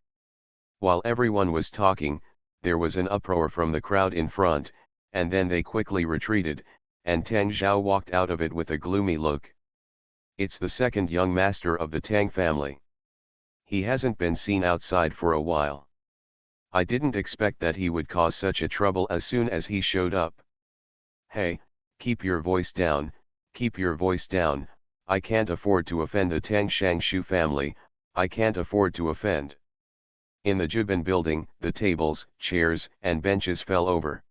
While everyone was talking, there was an uproar from the crowd in front, and then they quickly retreated, and Tang Zhao walked out of it with a gloomy look. It's the second young master of the Tang family. He hasn't been seen outside for a while. I didn't expect that he would cause such a trouble as soon as he showed up. Hey, keep your voice down, keep your voice down. I can't afford to offend the Tang Shangshu family, I can't afford to offend. In the Juban building, the tables, chairs, and benches fell over.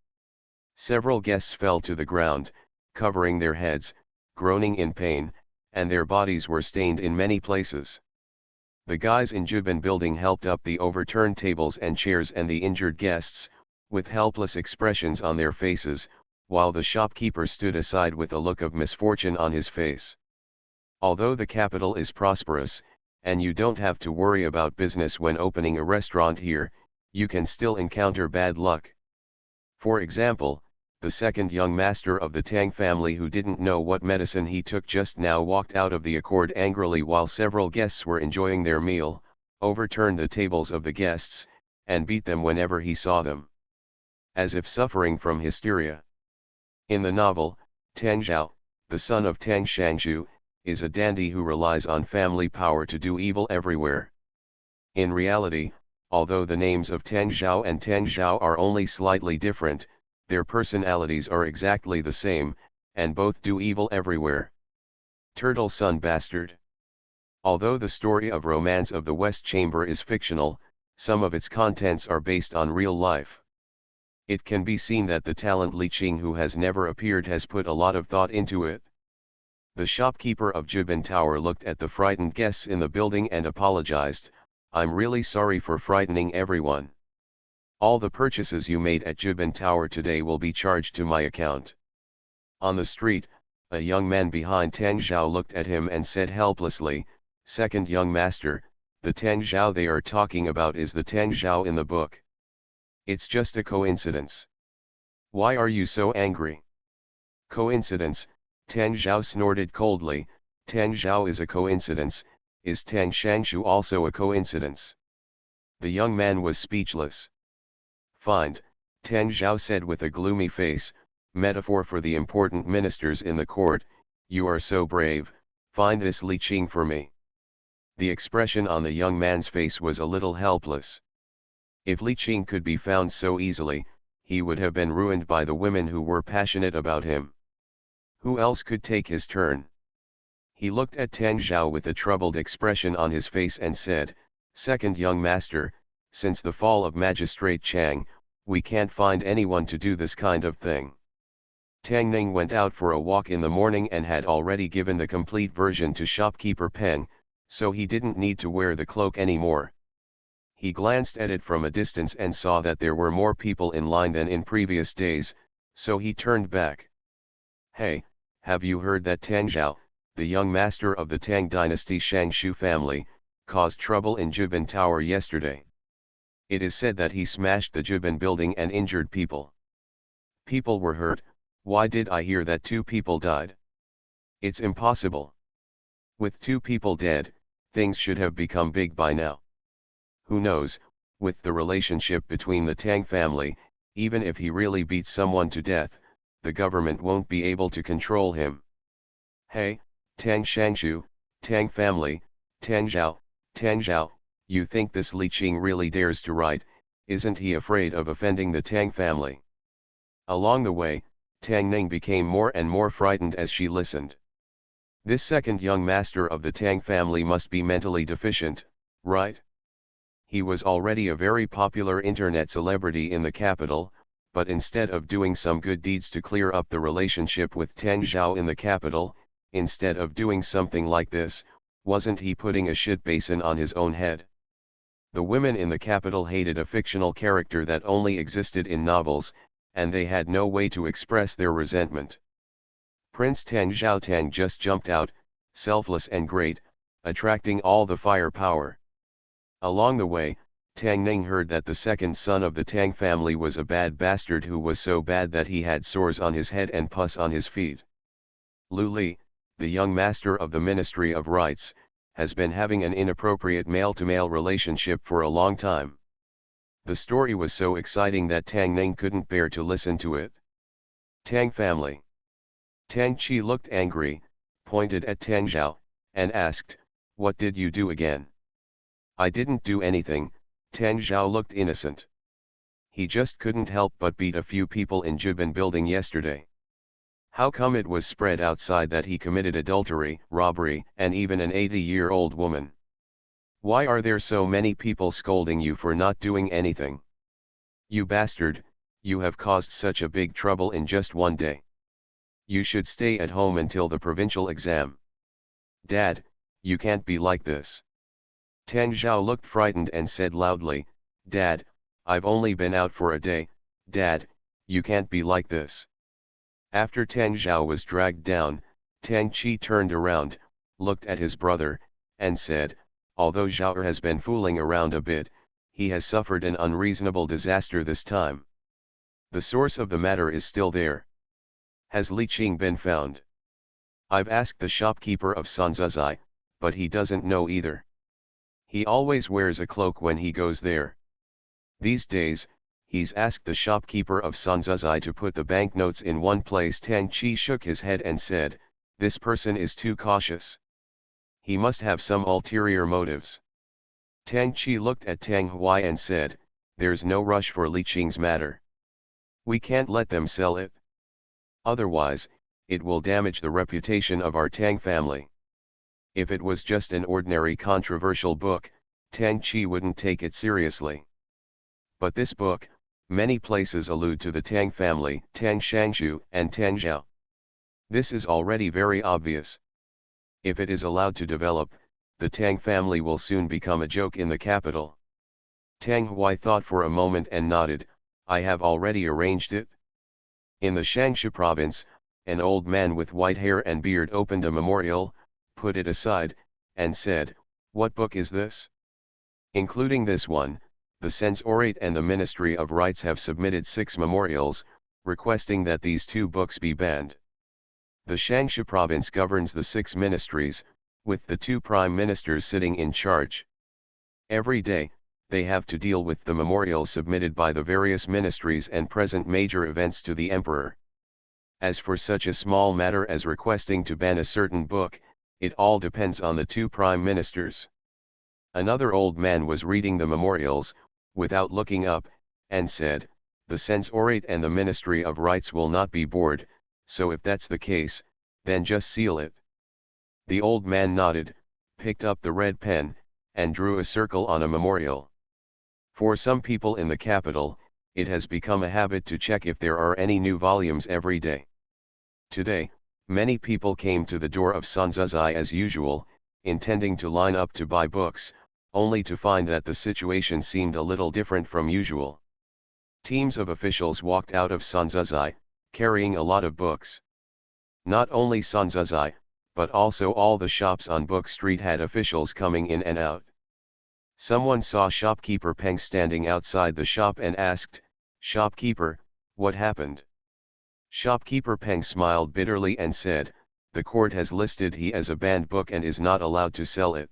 Several guests fell to the ground, covering their heads, groaning in pain, and their bodies were stained in many places. The guys in Juban building helped up the overturned tables and chairs and the injured guests, with helpless expressions on their faces, while the shopkeeper stood aside with a look of misfortune on his face. Although the capital is prosperous, and you don't have to worry about business when opening a restaurant here, you can still encounter bad luck. For example, the second young master of the Tang family, who didn't know what medicine he took just now, walked out of the accord angrily while several guests were enjoying their meal, overturned the tables of the guests, and beat them whenever he saw them, as if suffering from hysteria. In the novel, Tang Zhao, the son of Tang Shangshu, is a dandy who relies on family power to do evil everywhere. In reality, although the names of Tang Zhao and Tang Zhao are only slightly different, their personalities are exactly the same, and both do evil everywhere. Turtle Son Bastard. Although the story of Romance of the West Chamber is fictional, some of its contents are based on real life. It can be seen that the talent Li Qing, who has never appeared, has put a lot of thought into it. The shopkeeper of Jibin Tower looked at the frightened guests in the building and apologized. "I'm really sorry for frightening everyone. All the purchases you made at Jibin Tower today will be charged to my account." On the street, a young man behind Tang Zhao looked at him and said helplessly, "Second young master, the Tang Zhao they are talking about is the Tang Zhao in the book. It's just a coincidence. Why are you so angry?" "Coincidence?" Tang Zhao snorted coldly. "Tang Zhao is a coincidence. Is Tang Shangshu also a coincidence?" The young man was speechless. "Find," Tang Zhao said with a gloomy face, "metaphor for the important ministers in the court. You are so brave, find this Li Qing for me." The expression on the young man's face was a little helpless. If Li Qing could be found so easily, he would have been ruined by the women who were passionate about him. Who else could take his turn? He looked at Tang Zhao with a troubled expression on his face and said, "Second young master, since the fall of Magistrate Chang, we can't find anyone to do this kind of thing." Tang Ning went out for a walk in the morning and had already given the complete version to shopkeeper Peng, so he didn't need to wear the cloak anymore. He glanced at it from a distance and saw that there were more people in line than in previous days, so he turned back. "Hey, have you heard that Tang Zhao, the young master of the Tang dynasty Shangshu family, caused trouble in Jibin Tower yesterday? It is said that he smashed the Jibin building and injured people." "People were hurt? Why did I hear that 2 people died? It's impossible. With 2 people dead, things should have become big by now. Who knows, with the relationship between the Tang family, even if he really beats someone to death, the government won't be able to control him. Hey, Tang Shangshu, Tang family, Tang Zhao, you think this Li Qing really dares to write? Isn't he afraid of offending the Tang family?" Along the way, Tang Ning became more and more frightened as she listened. This second young master of the Tang family must be mentally deficient, right? He was already a very popular internet celebrity in the capital, but instead of doing some good deeds to clear up the relationship with Tang Zhao in the capital, instead of doing something like this, wasn't he putting a shit basin on his own head? The women in the capital hated a fictional character that only existed in novels, and they had no way to express their resentment. Prince Tang Zhaotang just jumped out, selfless and great, attracting all the firepower. Along the way, Tang Ning heard that the second son of the Tang family was a bad bastard who was so bad that he had sores on his head and pus on his feet. Lu Li, the young master of the Ministry of Rites, has been having an inappropriate male-to-male relationship for a long time. The story was so exciting that Tang Ning couldn't bear to listen to it. Tang family. Tang Qi looked angry, pointed at Tang Zhao, and asked, "What did you do again?" "I didn't do anything," Tang Zhao looked innocent. "He just couldn't help but beat a few people in Jibin building yesterday." "How come it was spread outside that he committed adultery, robbery, and even an 80-year-old woman? Why are there so many people scolding you for not doing anything? You bastard, you have caused such a big trouble in just one day. You should stay at home until the provincial exam." "Dad, you can't be like this." Tang Zhao looked frightened and said loudly, "Dad, I've only been out for a day. Dad, you can't be like this." After Tang Zhao was dragged down, Tang Qi turned around, looked at his brother, and said, although Zhao has been fooling around a bit, he has suffered an unreasonable disaster this time. The source of the matter is still there. Has Li Qing been found? I've asked the shopkeeper of Sanzuzai, but he doesn't know either. He always wears a cloak when he goes there. These days, he's asked the shopkeeper of Sanzuzai to put the banknotes in one place. Tang Qi shook his head and said, this person is too cautious. He must have some ulterior motives. Tang Qi looked at Tang Huai and said, there's no rush for Li Qing's matter. We can't let them sell it. Otherwise, it will damage the reputation of our Tang family. If it was just an ordinary controversial book, Tang Qi wouldn't take it seriously. But this book, many places allude to the Tang family, Tang Shangshu and Tang Zhao. This is already very obvious. If it is allowed to develop, the Tang family will soon become a joke in the capital. Tang Huai thought for a moment and nodded, I have already arranged it. In the Shangshu province, an old man with white hair and beard opened a memorial, put it aside, and said, what book is this? Including this one, the Censorate and the Ministry of Rights have submitted 6 memorials, requesting that these 2 books be banned. The Shangshu province governs the 6 ministries, with the 2 prime ministers sitting in charge. Every day, they have to deal with the memorials submitted by the various ministries and present major events to the emperor. As for such a small matter as requesting to ban a certain book, it all depends on the 2 prime ministers. Another old man was reading the memorials, without looking up, and said, the Censorate and the Ministry of Rights will not be bored, so if that's the case, then just seal it. The old man nodded, picked up the red pen, and drew a circle on a memorial. For some people in the capital, it has become a habit to check if there are any new volumes every day. Today, many people came to the door of Sanzuzai as usual, intending to line up to buy books, only to find that the situation seemed a little different from usual. Teams of officials walked out of Sanzuzai, carrying a lot of books. Not only Sanzuzai, but also all the shops on Book Street had officials coming in and out. Someone saw shopkeeper Peng standing outside the shop and asked, shopkeeper, what happened? Shopkeeper Peng smiled bitterly and said, the court has listed he as a banned book and is not allowed to sell it.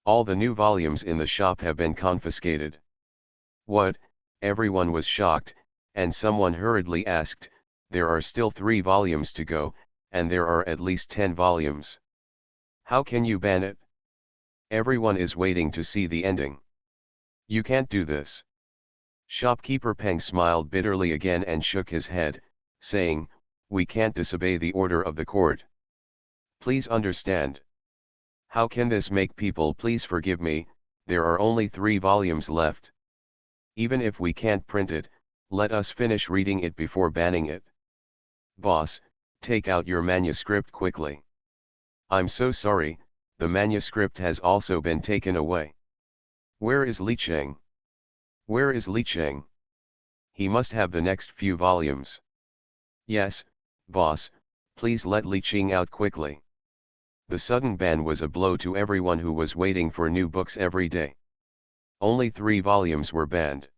All the new volumes in the shop have been confiscated. What? Everyone was shocked, and someone hurriedly asked, there are still 3 volumes to go, and there are at least 10 volumes. How can you ban it? Everyone is waiting to see the ending. You can't do this. Shopkeeper Peng smiled bitterly again and shook his head, saying, we can't disobey the order of the court. Please understand. How can this make people? Please forgive me, there are only 3 volumes left. Even if we can't print it, let us finish reading it before banning it. Boss, take out your manuscript quickly. I'm so sorry, the manuscript has also been taken away. Where is Li Qing? Where is Li Qing? He must have the next few volumes. Yes, boss, please let Li Qing out quickly. The sudden ban was a blow to everyone who was waiting for new books every day. Only 3 volumes were banned.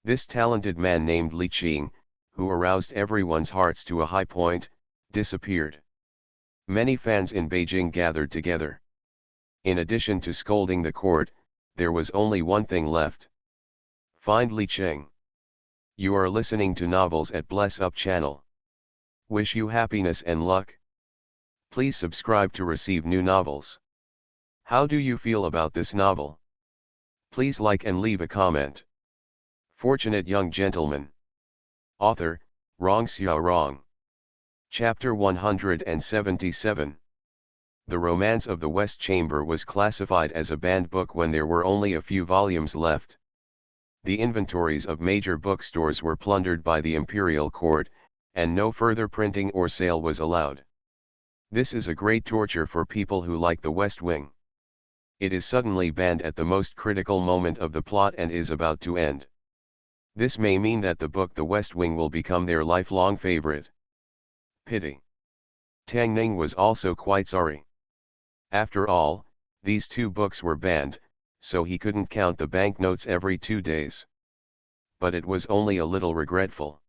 This talented man named Li Qing, who aroused everyone's hearts to a high point, disappeared. Many fans in Beijing gathered together. In addition to scolding the court, there was only one thing left. Find Li Qing. You are listening to Novels at Bless Up channel. Wish you happiness and luck. Please subscribe to receive new novels. How do you feel about this novel? Please like and leave a comment. Fortunate Young Gentleman. Author, Rong Xiao Rong. Chapter 177. The Romance of the West Chamber was classified as a banned book when there were only a few volumes left. The inventories of major bookstores were plundered by the imperial court, and no further printing or sale was allowed. This is a great torture for people who like The West Wing. It is suddenly banned at the most critical moment of the plot and is about to end. This may mean that the book The West Wing will become their lifelong favorite. Pity. Tang Ning was also quite sorry. After all, these two books were banned, so he couldn't count the banknotes every 2 days. But it was only a little regretful.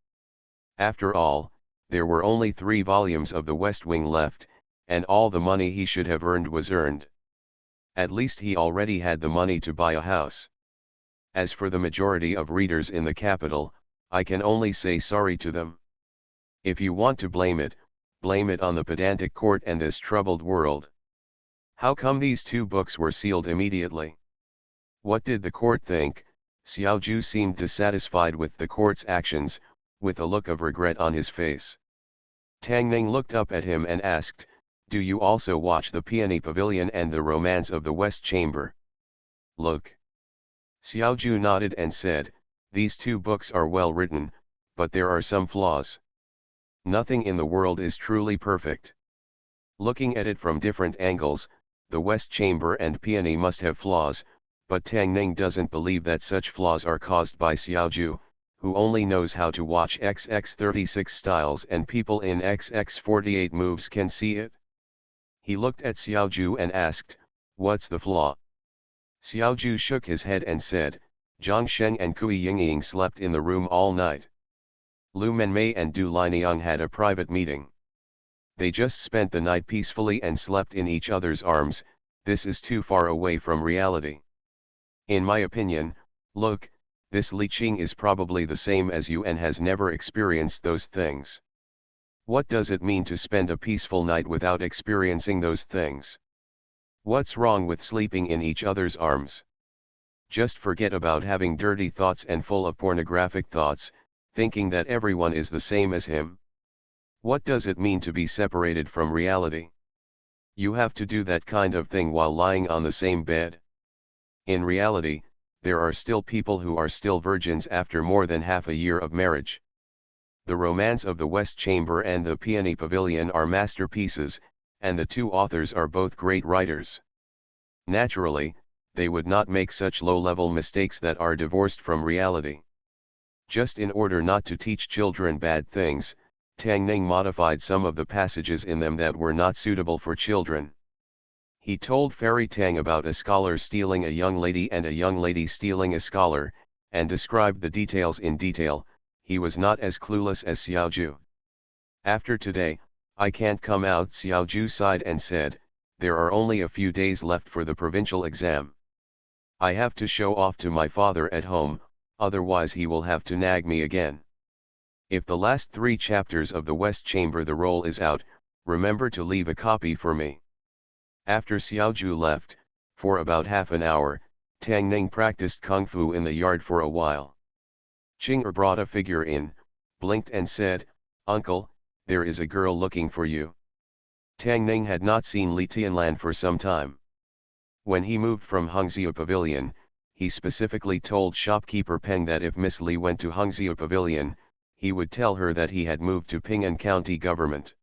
After all, there were only 3 volumes of The West Wing left, and all the money he should have earned was earned. At least he already had the money to buy a house. As for the majority of readers in the capital, I can only say sorry to them. If you want to blame it on the pedantic court and this troubled world. How come these 2 books were sealed immediately? What did the court think? Xiao Ju seemed dissatisfied with the court's actions, with a look of regret on his face. Tang Ning looked up at him and asked, "Do you also watch The Peony Pavilion and The Romance of the West Chamber?" "Look." Xiao Ju nodded and said, "These 2 books are well written, but there are some flaws. Nothing in the world is truly perfect. Looking at it from different angles, The West Chamber and Peony must have flaws, but Tang Ning doesn't believe that such flaws are caused by Xiao Ju, who only knows how to watch XX36 styles and people in XX48 moves can see it." He looked at Xiao Ju and asked, "What's the flaw?" Xiao Ju shook his head and said, "Zhang Sheng and Kui Yingying slept in the room all night. Lu Menmei and Du Liniang had a private meeting. They just spent the night peacefully and slept in each other's arms. This is too far away from reality. In my opinion, look, this Li Qing is probably the same as you and has never experienced those things. What does it mean to spend a peaceful night without experiencing those things? What's wrong with sleeping in each other's arms? Just forget about having dirty thoughts and full of pornographic thoughts, thinking that everyone is the same as him. What does it mean to be separated from reality? You have to do that kind of thing while lying on the same bed. In reality, there are still people who are still virgins after more than half a year of marriage. The Romance of the West Chamber and The Peony Pavilion are masterpieces, and the 2 authors are both great writers. Naturally, they would not make such low-level mistakes that are divorced from reality. Just in order not to teach children bad things, Tang Ning modified some of the passages in them that were not suitable for children. He told Fairy Tang about a scholar stealing a young lady and a young lady stealing a scholar, and described the details in detail. He was not as clueless as Xiao Ju. "After today, I can't come out." Xiao Ju sighed and said, "There are only a few days left for the provincial exam. I have to show off to my father at home, otherwise he will have to nag me again. If the last 3 chapters of the West Chamber the roll is out, remember to leave a copy for me." After Xiao Ju left, for about half an hour, Tang Ning practiced kung fu in the yard for a while. Qing brought a figure in, blinked and said, "Uncle, there is a girl looking for you." Tang Ning had not seen Li Tianlan for some time. When he moved from Hongxiu Pavilion, he specifically told shopkeeper Peng that if Miss Li went to Hongxiu Pavilion, he would tell her that he had moved to Ping'an County government.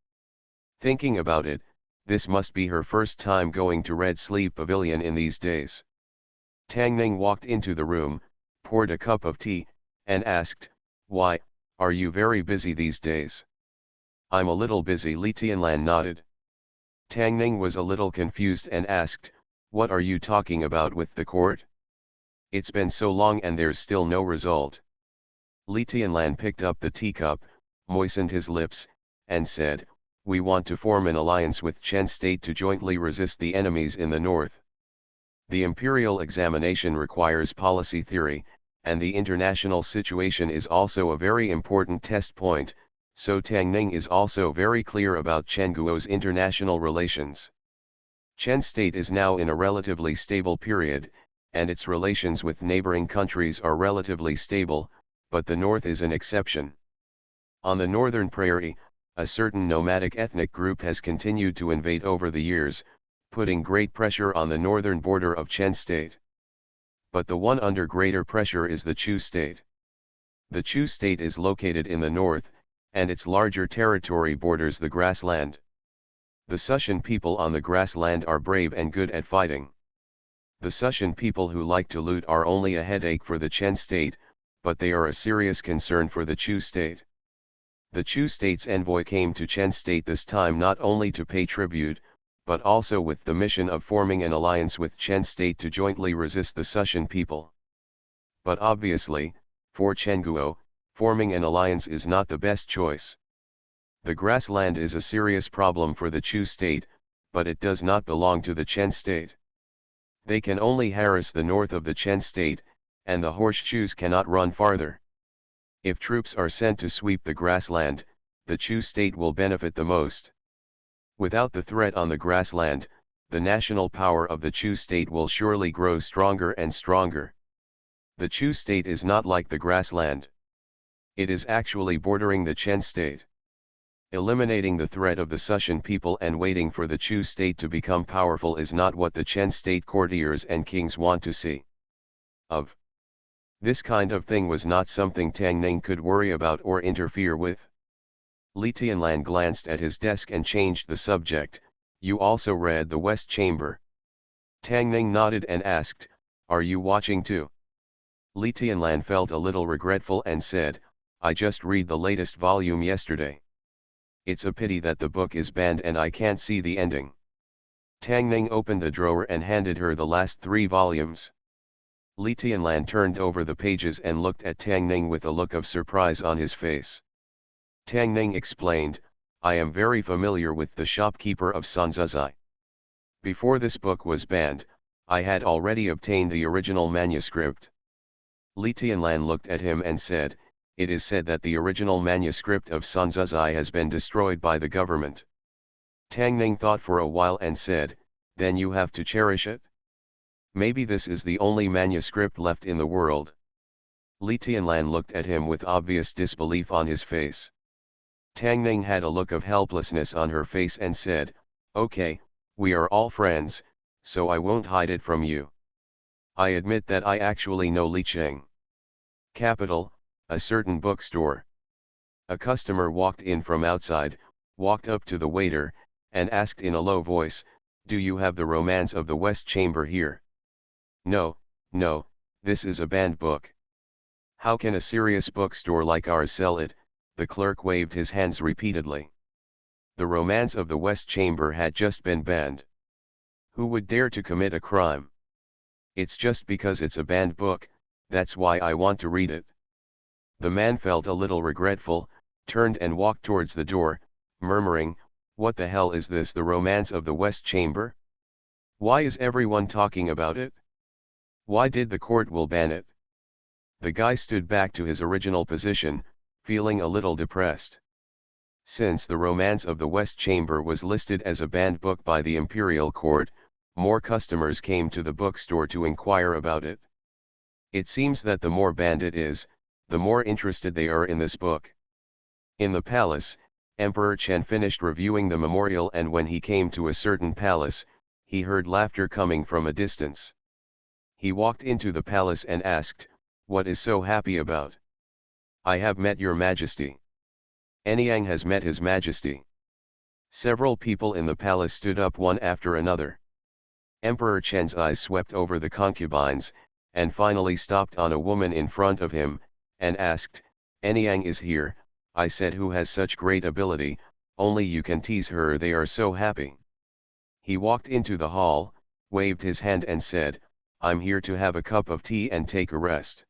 Thinking about it, this must be her first time going to Red Sleeve Pavilion in these days. Tang Ning walked into the room, poured a cup of tea, and asked, "Why, are you very busy these days?" "I'm a little busy." Li Tianlan nodded. Tang Ning was a little confused and asked, "What are you talking about with the court? It's been so long and there's still no result." Li Tianlan picked up the teacup, moistened his lips, and said, "We want to form an alliance with Chen State to jointly resist the enemies in the north. The imperial examination requires policy theory, and the international situation is also a very important test point, so Tang Ning is also very clear about Chen Guo's international relations. Chen State is now in a relatively stable period, and its relations with neighboring countries are relatively stable, but the north is an exception. On the northern prairie, a certain nomadic ethnic group has continued to invade over the years, putting great pressure on the northern border of Chen State. But the one under greater pressure is the Chu State. The Chu State is located in the north, and its larger territory borders the grassland. The Sushan people on the grassland are brave and good at fighting. The Sushan people who like to loot are only a headache for the Chen State, but they are a serious concern for the Chu State. The Chu state's envoy came to Chen state this time not only to pay tribute, but also with the mission of forming an alliance with Chen state to jointly resist the Sushan people. But obviously, for Chen Guo, forming an alliance is not the best choice. The grassland is a serious problem for the Chu state, but it does not belong to the Chen state. They can only harass the north of the Chen state, and the horseshoes cannot run farther. If troops are sent to sweep the grassland, the Chu state will benefit the most. Without the threat on the grassland, the national power of the Chu state will surely grow stronger and stronger. The Chu state is not like the grassland. It is actually bordering the Chen state. Eliminating the threat of the Sushan people and waiting for the Chu state to become powerful is not what the Chen state courtiers and kings want to see. This kind of thing was not something Tang Ning could worry about or interfere with. Li Tianlan glanced at his desk and changed the subject. You also read the West Chamber? Tang Ning nodded and asked, are you watching too? Li Tianlan felt a little regretful and said, I just read the latest volume yesterday. It's a pity that the book is banned and I can't see the ending. Tang Ning opened the drawer and handed her the last 3 volumes. Li Tianlan turned over the pages and looked at Tang Ning with a look of surprise on his face. Tang Ning explained, I am very familiar with the shopkeeper of Sanzuzai. Before this book was banned, I had already obtained the original manuscript. Li Tianlan looked at him and said, it is said that the original manuscript of Sanzuzai has been destroyed by the government. Tang Ning thought for a while and said, then you have to cherish it? Maybe this is the only manuscript left in the world. Li Tianlan looked at him with obvious disbelief on his face. Tang Ning had a look of helplessness on her face and said, okay, we are all friends, so I won't hide it from you. I admit that I actually know Li Cheng. Capital, a certain bookstore. A customer walked in from outside, walked up to the waiter, and asked in a low voice, do you have the Romance of the West Chamber here? No, this is a banned book. How can a serious bookstore like ours sell it? The clerk waved his hands repeatedly. The Romance of the West Chamber had just been banned. Who would dare to commit a crime? It's just because it's a banned book, that's why I want to read it. The man felt a little regretful, turned and walked towards the door, murmuring, what the hell is this, the Romance of the West Chamber? Why is everyone talking about it? Why did the court will ban it? The guy stood back to his original position, feeling a little depressed. Since the Romance of the West Chamber was listed as a banned book by the Imperial Court, more customers came to the bookstore to inquire about it. It seems that the more banned it is, the more interested they are in this book. In the palace, Emperor Chen finished reviewing the memorial, and when he came to a certain palace, he heard laughter coming from a distance. He walked into the palace and asked, what is so happy about? I have met your majesty. Anyang has met his majesty. Several people in the palace stood up one after another. Emperor Chen's eyes swept over the concubines, and finally stopped on a woman in front of him, and asked, Anyang is here, I said, who has such great ability, only you can tease her, they are so happy. He walked into the hall, waved his hand and said, I'm here to have a cup of tea and take a rest.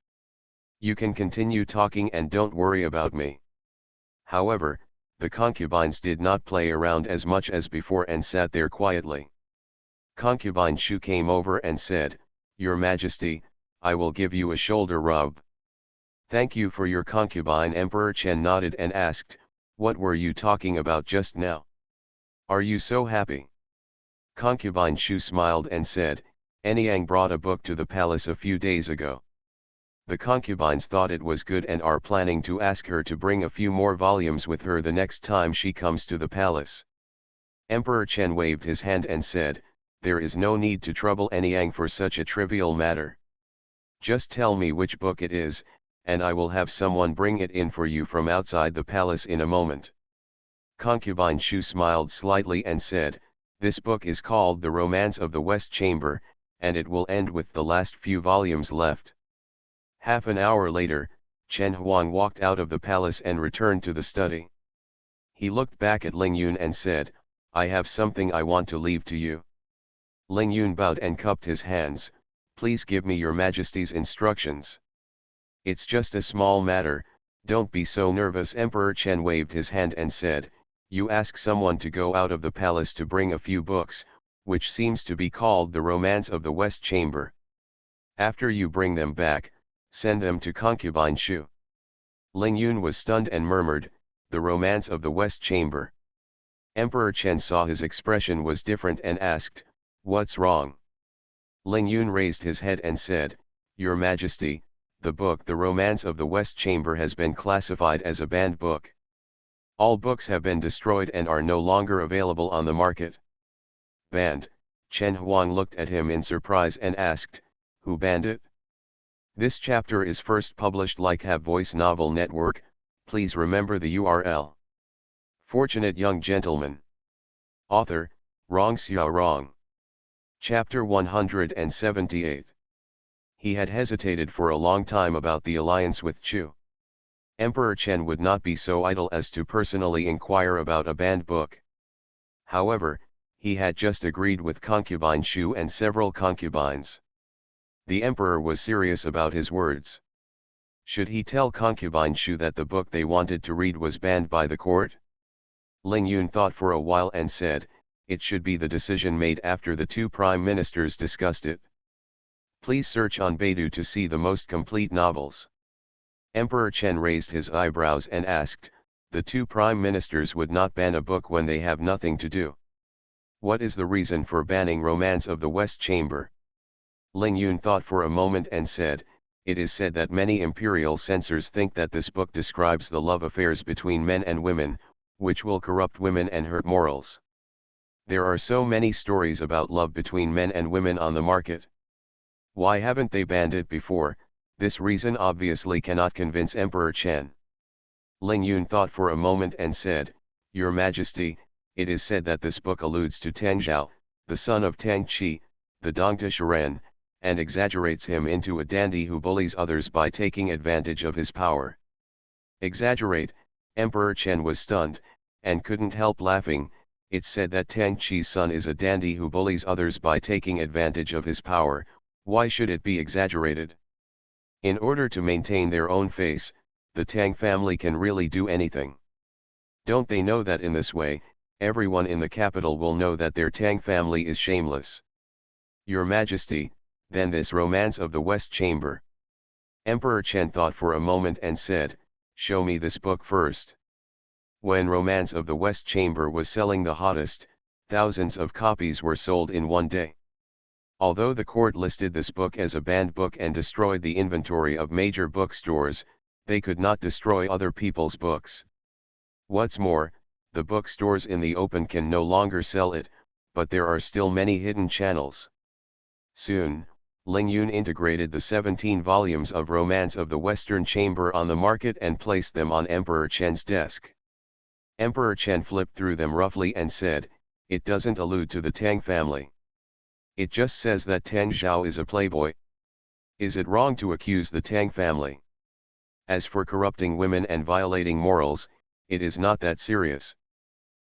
You can continue talking and don't worry about me. However, the concubines did not play around as much as before and sat there quietly. Concubine Shu came over and said, Your Majesty, I will give you a shoulder rub. Thank you for your concubine. Emperor Chen nodded and asked, what were you talking about just now? Are you so happy? Concubine Shu smiled and said, Anyang brought a book to the palace a few days ago. The concubines thought it was good and are planning to ask her to bring a few more volumes with her the next time she comes to the palace. Emperor Chen waved his hand and said, there is no need to trouble Anyang for such a trivial matter. Just tell me which book it is, and I will have someone bring it in for you from outside the palace in a moment. Concubine Shu smiled slightly and said, this book is called The Romance of the West Chamber, and it will end with the last few volumes left. Half an hour later, Chen Huang walked out of the palace and returned to the study. He looked back at Ling Yun and said, I have something I want to leave to you. Ling Yun bowed and cupped his hands, please give me your majesty's instructions. It's just a small matter, don't be so nervous. Emperor Chen waved his hand and said, you ask someone to go out of the palace to bring a few books, which seems to be called the Romance of the West Chamber. After you bring them back, send them to concubine Shu. Ling Yun was stunned and murmured, the Romance of the West Chamber. Emperor Chen saw his expression was different and asked, what's wrong? Ling Yun raised his head and said, Your Majesty, the book The Romance of the West Chamber has been classified as a banned book. All books have been destroyed and are no longer available on the market. Banned? Chen Huang looked at him in surprise and asked, who banned it? This chapter is first published like Have Voice Novel Network, please remember the URL. Fortunate Young Gentleman. Author, Rong Xiao Rong. Chapter 178. He had hesitated for a long time about the alliance with Chu. Emperor Chen would not be so idle as to personally inquire about a banned book. However, he had just agreed with concubine Shu and several concubines. The emperor was serious about his words. Should he tell concubine Shu that the book they wanted to read was banned by the court? Ling Yun thought for a while and said, it should be the decision made after the two prime ministers discussed it. Please search on Baidu to see the most complete novels. Emperor Chen raised his eyebrows and asked, the two prime ministers would not ban a book when they have nothing to do. What is the reason for banning Romance of the West Chamber? Ling Yun thought for a moment and said, it is said that many imperial censors think that this book describes the love affairs between men and women, which will corrupt women and hurt morals. There are so many stories about love between men and women on the market. Why haven't they banned it before? This reason obviously cannot convince Emperor Chen. Ling Yun thought for a moment and said, Your Majesty, it is said that this book alludes to Tang Zhao, the son of Tang Qi, the Dongta Sharan, and exaggerates him into a dandy who bullies others by taking advantage of his power. Exaggerate? Emperor Chen was stunned, and couldn't help laughing. It's said that Tang Qi's son is a dandy who bullies others by taking advantage of his power. Why should it be exaggerated? In order to maintain their own face, the Tang family can really do anything. Don't they know that in this way, everyone in the capital will know that their Tang family is shameless? Your Majesty, then this Romance of the West Chamber. Emperor Chen thought for a moment and said, show me this book first. When Romance of the West Chamber was selling the hottest, thousands of copies were sold in one day. Although the court listed this book as a banned book and destroyed the inventory of major bookstores, they could not destroy other people's books. What's more, the bookstores in the open can no longer sell it, but there are still many hidden channels. Soon, Ling Yun integrated the 17 volumes of Romance of the Western Chamber on the market and placed them on Emperor Chen's desk. Emperor Chen flipped through them roughly and said, it doesn't allude to the Tang family. It just says that Tang Zhao is a playboy. Is it wrong to accuse the Tang family? As for corrupting women and violating morals, it is not that serious.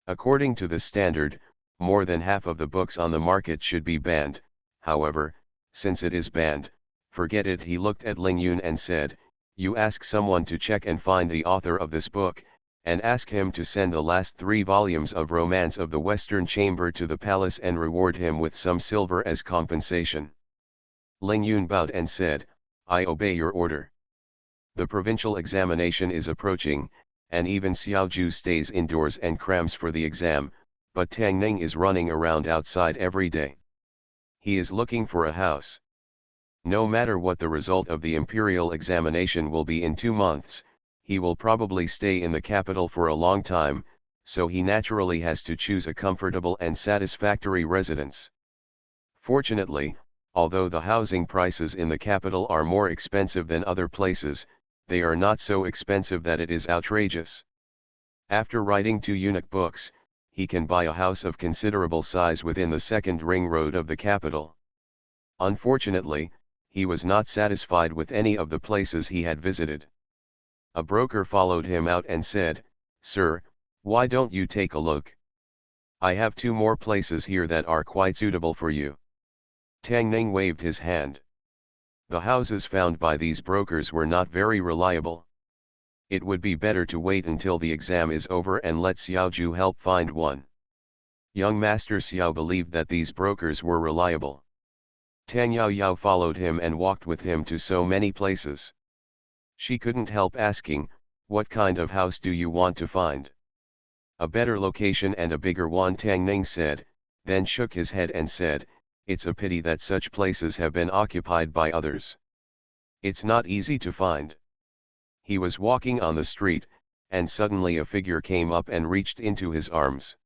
According to this standard, more than half of the books on the market should be banned. However, since it is banned, forget it. He looked at Ling Yun and said, you ask someone to check and find the author of this book, and ask him to send the last 3 volumes of Romance of the Western Chamber to the palace and reward him with some silver as compensation. Ling Yun bowed and said, I obey your order. The provincial examination is approaching, and even Xiao Ju stays indoors and crams for the exam, but Tang Ning is running around outside every day. He is looking for a house. No matter what the result of the imperial examination will be in 2 months, he will probably stay in the capital for a long time, so he naturally has to choose a comfortable and satisfactory residence. Fortunately, although the housing prices in the capital are more expensive than other places, they are not so expensive that it is outrageous. After writing 2 eunuch books, he can buy a house of considerable size within the second ring road of the capital. Unfortunately, he was not satisfied with any of the places he had visited. A broker followed him out and said, "Sir, why don't you take a look? I have two more places here that are quite suitable for you." Tang Ning waved his hand. The houses found by these brokers were not very reliable. It would be better to wait until the exam is over and let Xiaoju help find one. Young Master Xiao believed that these brokers were reliable. Tang Yao followed him and walked with him to so many places. She couldn't help asking, "What kind of house do you want to find?" "A better location and a bigger one," Tang Ning said, then shook his head and said, "It's a pity that such places have been occupied by others. It's not easy to find." He was walking on the street, and suddenly a figure came up and reached into his arms.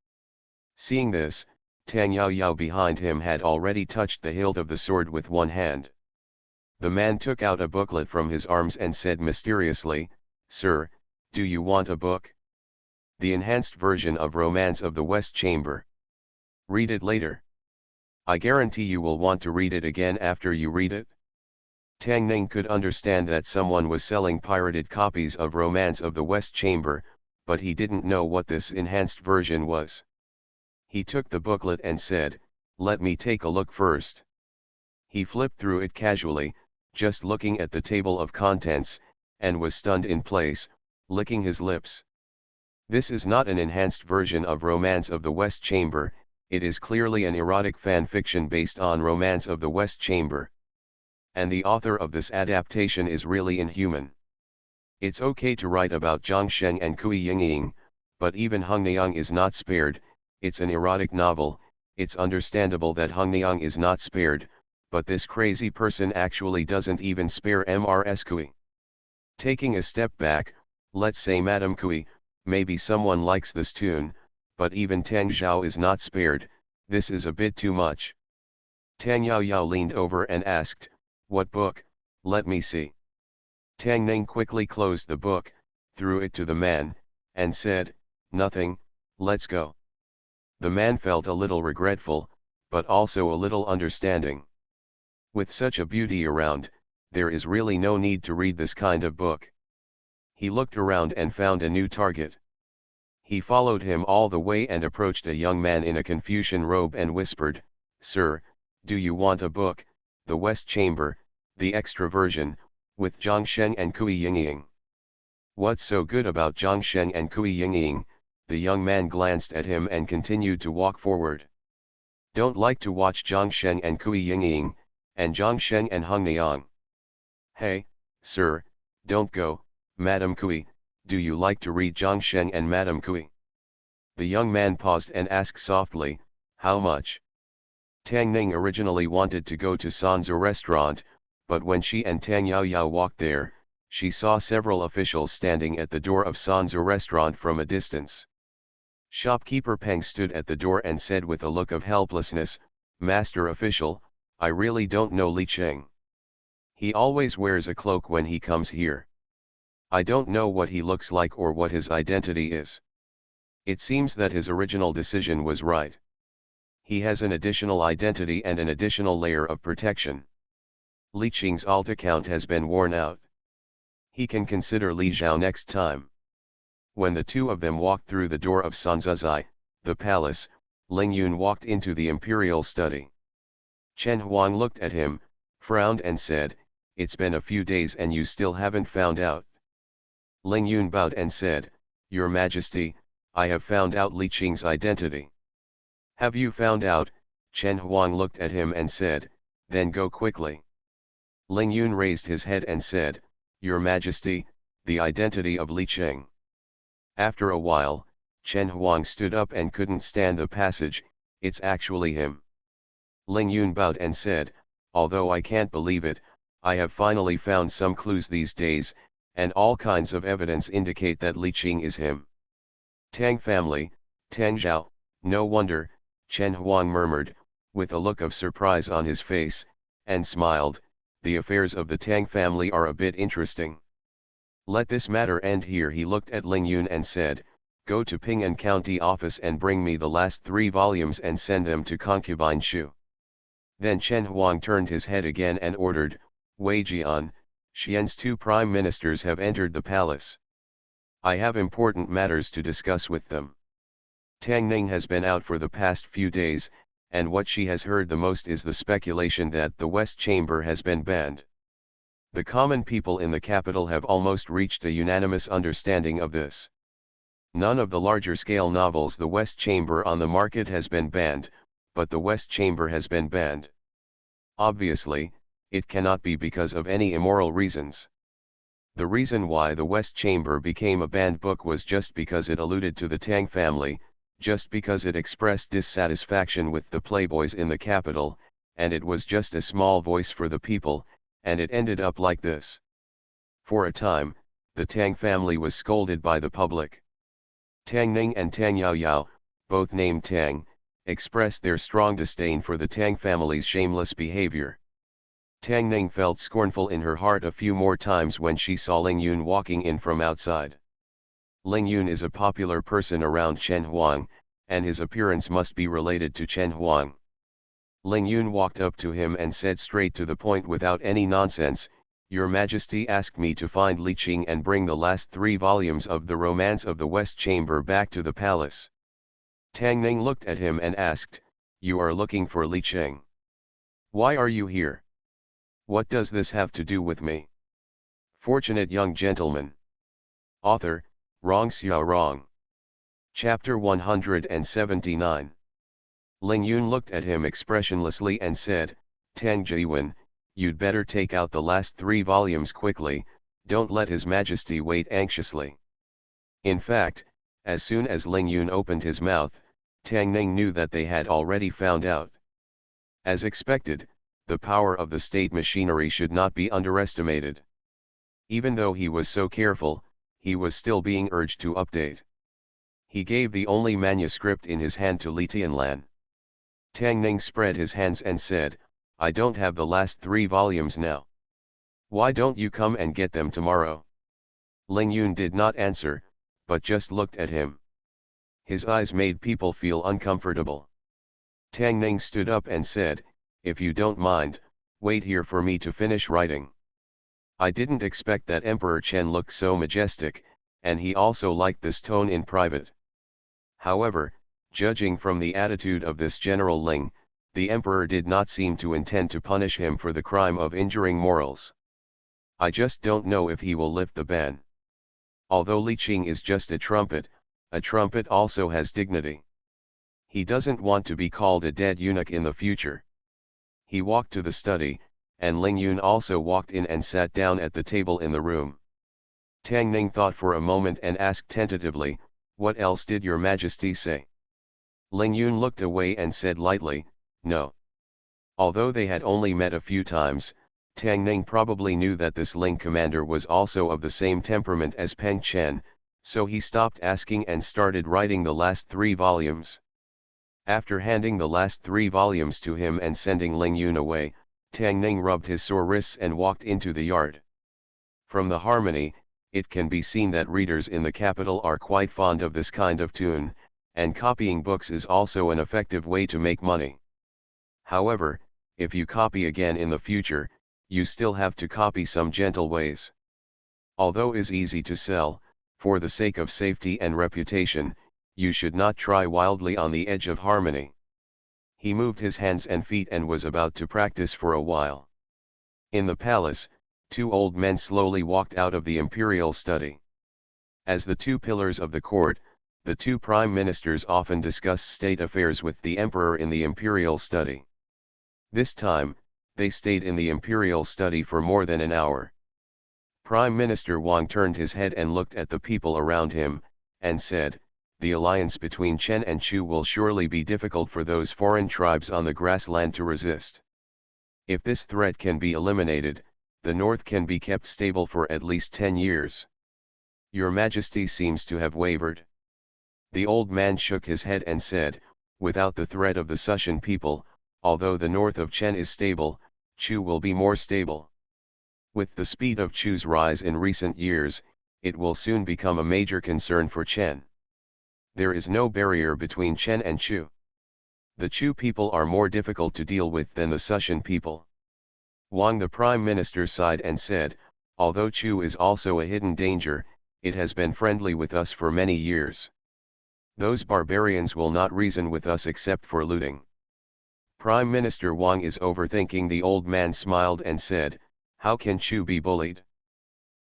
Seeing this, Tang Yao behind him had already touched the hilt of the sword with one hand. The man took out a booklet from his arms and said mysteriously, "Sir, do you want a book? The enhanced version of Romance of the West Chamber. Read it later. I guarantee you will want to read it again after you read it." Tang Ning could understand that someone was selling pirated copies of Romance of the West Chamber, but he didn't know what this enhanced version was. He took the booklet and said, "Let me take a look first." He flipped through it casually, just looking at the table of contents, and was stunned in place, licking his lips. This is not an enhanced version of Romance of the West Chamber, it is clearly an erotic fan fiction based on Romance of the West Chamber. And the author of this adaptation is really inhuman. It's okay to write about Zhang Sheng and Kui Yingying, but even Hung Niang is not spared. It's an erotic novel, it's understandable that Hung Niang is not spared, but this crazy person actually doesn't even spare Mrs. Kui. Taking a step back, let's say Madame Kui, maybe someone likes this tune, but even Tang Zhao is not spared. This is a bit too much. Tang Yao leaned over and asked, "What book? Let me see." Tang Ning quickly closed the book, threw it to the man, and said, "Nothing, let's go." The man felt a little regretful, but also a little understanding. With such a beauty around, there is really no need to read this kind of book. He looked around and found a new target. He followed him all the way and approached a young man in a Confucian robe and whispered, "Sir, do you want a book, The West Chamber, the extra version, with Zhang Sheng and Kui Yingying?" "What's so good about Zhang Sheng and Kui Yingying?" The young man glanced at him and continued to walk forward. "Don't like to watch Zhang Sheng and Kui Yingying, and Zhang Sheng and Hung Niang." "Hey, sir, don't go, Madame Kui, do you like to read Zhang Sheng and Madame Kui?" The young man paused and asked softly, "How much?" Tang Ning originally wanted to go to San's restaurant, but when she and Tang Yao walked there, she saw several officials standing at the door of San's restaurant from a distance. Shopkeeper Peng stood at the door and said with a look of helplessness, "Master official, I really don't know Li Cheng. He always wears a cloak when he comes here. I don't know what he looks like or what his identity is." It seems that his original decision was right. He has an additional identity and an additional layer of protection. Li Qing's alt account has been worn out. He can consider Li Zhao next time. When the two of them walked through the door of Sanzuzai, the palace, Ling Yun walked into the imperial study. Chen Huang looked at him, frowned and said, "It's been a few days and you still haven't found out." Ling Yun bowed and said, "Your Majesty, I have found out Li Qing's identity." "Have you found out?" Chen Huang looked at him and said, "Then go quickly." Ling Yun raised his head and said, "Your Majesty, the identity of Li Qing." After a while, Chen Huang stood up and couldn't stand the passage, "It's actually him." Ling Yun bowed and said, "Although I can't believe it, I have finally found some clues these days, and all kinds of evidence indicate that Li Qing is him." "Tang family, Tang Zhao, no wonder," Chen Huang murmured, with a look of surprise on his face, and smiled, "the affairs of the Tang family are a bit interesting. Let this matter end here." He looked at Ling Yun and said, "Go to Ping'an County office and bring me the last 3 volumes and send them to Concubine Shu." Then Chen Huang turned his head again and ordered, "Wei Jian, Xian's two prime ministers have entered the palace. I have important matters to discuss with them. Tang Ning has been out for the past few days, and what she has heard the most is the speculation that the West Chamber has been banned. The common people in the capital have almost reached a unanimous understanding of this. None of the larger-scale novels the West Chamber on the market has been banned, but the West Chamber has been banned. Obviously, it cannot be because of any immoral reasons. The reason why the West Chamber became a banned book was just because it alluded to the Tang family, just because it expressed dissatisfaction with the playboys in the capital, and it was just a small voice for the people, and it ended up like this. For a time, the Tang family was scolded by the public. Tang Ning and Tang Yaoyao, both named Tang, expressed their strong disdain for the Tang family's shameless behavior. Tang Ning felt scornful in her heart a few more times when she saw Ling Yun walking in from outside. Ling Yun is a popular person around Chen Huang, and his appearance must be related to Chen Huang. Ling Yun walked up to him and said straight to the point without any nonsense, "Your Majesty asked me to find Li Qing and bring the last 3 volumes of the Romance of the West Chamber back to the palace." Tang Ning looked at him and asked, "You are looking for Li Qing? Why are you here? What does this have to do with me?" Fortunate young gentleman. Author, Rong Xiao Rong. Chapter 179. Ling Yun looked at him expressionlessly and said, "Tang Jiwen, you'd better take out the last 3 volumes quickly, don't let His Majesty wait anxiously." In fact, as soon as Ling Yun opened his mouth, Tang Ning knew that they had already found out. As expected, the power of the state machinery should not be underestimated. Even though he was so careful, he was still being urged to update. He gave the only manuscript in his hand to Li Tianlan. Tang Ning spread his hands and said, "I don't have the last 3 volumes now. Why don't you come and get them tomorrow?" Ling Yun did not answer, but just looked at him. His eyes made people feel uncomfortable. Tang Ning stood up and said, "If you don't mind, wait here for me to finish writing." I didn't expect that Emperor Chen looked so majestic, and he also liked this tone in private. However, judging from the attitude of this General Ling, the Emperor did not seem to intend to punish him for the crime of injuring morals. I just don't know if he will lift the ban. Although Li Qing is just a trumpet also has dignity. He doesn't want to be called a dead eunuch in the future. He walked to the study, and Ling Yun also walked in and sat down at the table in the room. Tang Ning thought for a moment and asked tentatively, "What else did your Majesty say?" Ling Yun looked away and said lightly, "No." Although they had only met a few times, Tang Ning probably knew that this Ling commander was also of the same temperament as Peng Chen, so he stopped asking and started writing the last 3 volumes. After handing the last 3 volumes to him and sending Ling Yun away, Tang Ning rubbed his sore wrists and walked into the yard. From the harmony, it can be seen that readers in the capital are quite fond of this kind of tune, and copying books is also an effective way to make money. However, if you copy again in the future, you still have to copy some gentle ways. Although is easy to sell, for the sake of safety and reputation, you should not try wildly on the edge of harmony. He moved his hands and feet and was about to practice for a while. In the palace, 2 old men slowly walked out of the imperial study. As the 2 pillars of the court, the 2 prime ministers often discuss state affairs with the emperor in the imperial study. This time, they stayed in the imperial study for more than an hour. Prime Minister Wang turned his head and looked at the people around him, and said, "The alliance between Chen and Chu will surely be difficult for those foreign tribes on the grassland to resist. If this threat can be eliminated, the north can be kept stable for at least 10 years. Your Majesty seems to have wavered." The old man shook his head and said, "Without the threat of the Sushan people, although the north of Chen is stable, Chu will be more stable. With the speed of Chu's rise in recent years, it will soon become a major concern for Chen. There is no barrier between Chen and Chu. The Chu people are more difficult to deal with than the Sushan people." Wang the Prime Minister sighed and said, Although Chu is also a hidden danger, it has been friendly with us for many years. Those barbarians will not reason with us except for looting. Prime Minister Wang is overthinking. The old man smiled and said, how can Chu be bullied?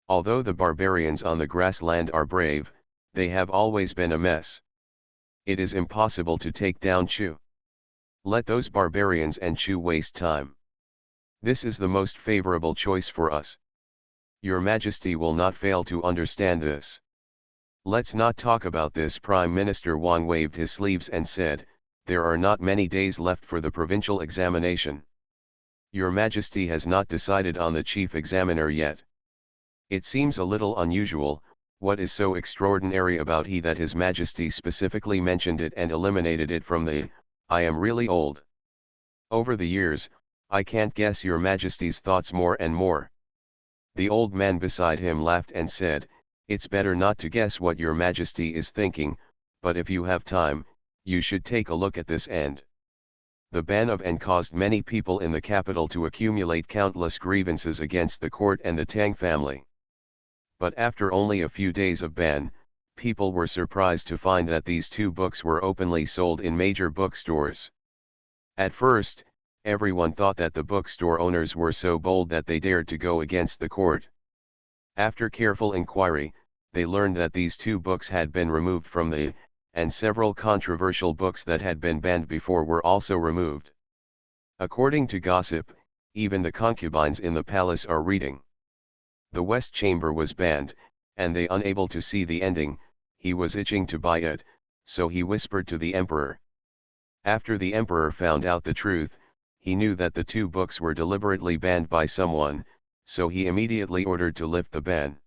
Although the barbarians on the grassland are brave, they have always been a mess. It is impossible to take down Chu. Let those barbarians and Chu waste time. This is the most favorable choice for us. Your Majesty will not fail to understand this. Let's not talk about this. Prime Minister Wang waved his sleeves and said, there are not many days left for the provincial examination. Your Majesty has not decided on the chief examiner yet. It seems a little unusual. What is so extraordinary about he that His Majesty specifically mentioned it and eliminated it from the, I am really old. Over the years, I can't guess Your Majesty's thoughts more and more. The old man beside him laughed and said, it's better not to guess what Your Majesty is thinking, but if you have time, you should take a look at this end. The ban of N caused many people in the capital to accumulate countless grievances against the court and the Tang family. But after only a few days of ban, people were surprised to find that these two books were openly sold in major bookstores. At first, everyone thought that the bookstore owners were so bold that they dared to go against the court. After careful inquiry, they learned that these two books had been removed from the, and several controversial books that had been banned before were also removed. According to gossip, even the concubines in the palace are reading. The West Chamber was banned, and they unable to see the ending. He was itching to buy it, so he whispered to the emperor. After the emperor found out the truth, he knew that the two books were deliberately banned by someone, so he immediately ordered to lift the ban.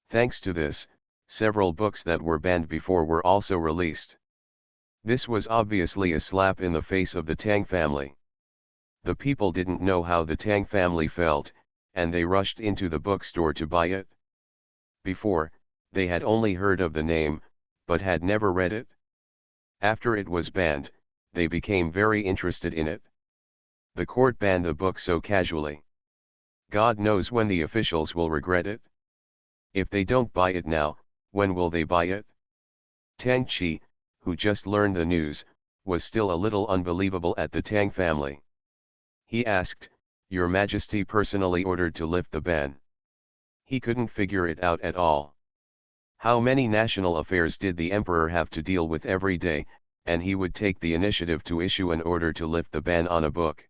Thanks to this, several books that were banned before were also released. This was obviously a slap in the face of the Tang family. The people didn't know how the Tang family felt, and they rushed into the bookstore to buy it. Before, they had only heard of the name, but had never read it. After it was banned, they became very interested in it. The court banned the book so casually. God knows when the officials will regret it. If they don't buy it now, when will they buy it? Tang Qi, who just learned the news, was still a little unbelievable at the Tang family. He asked, Your Majesty personally ordered to lift the ban. He couldn't figure it out at all. How many national affairs did the emperor have to deal with every day, and he would take the initiative to issue an order to lift the ban on a book?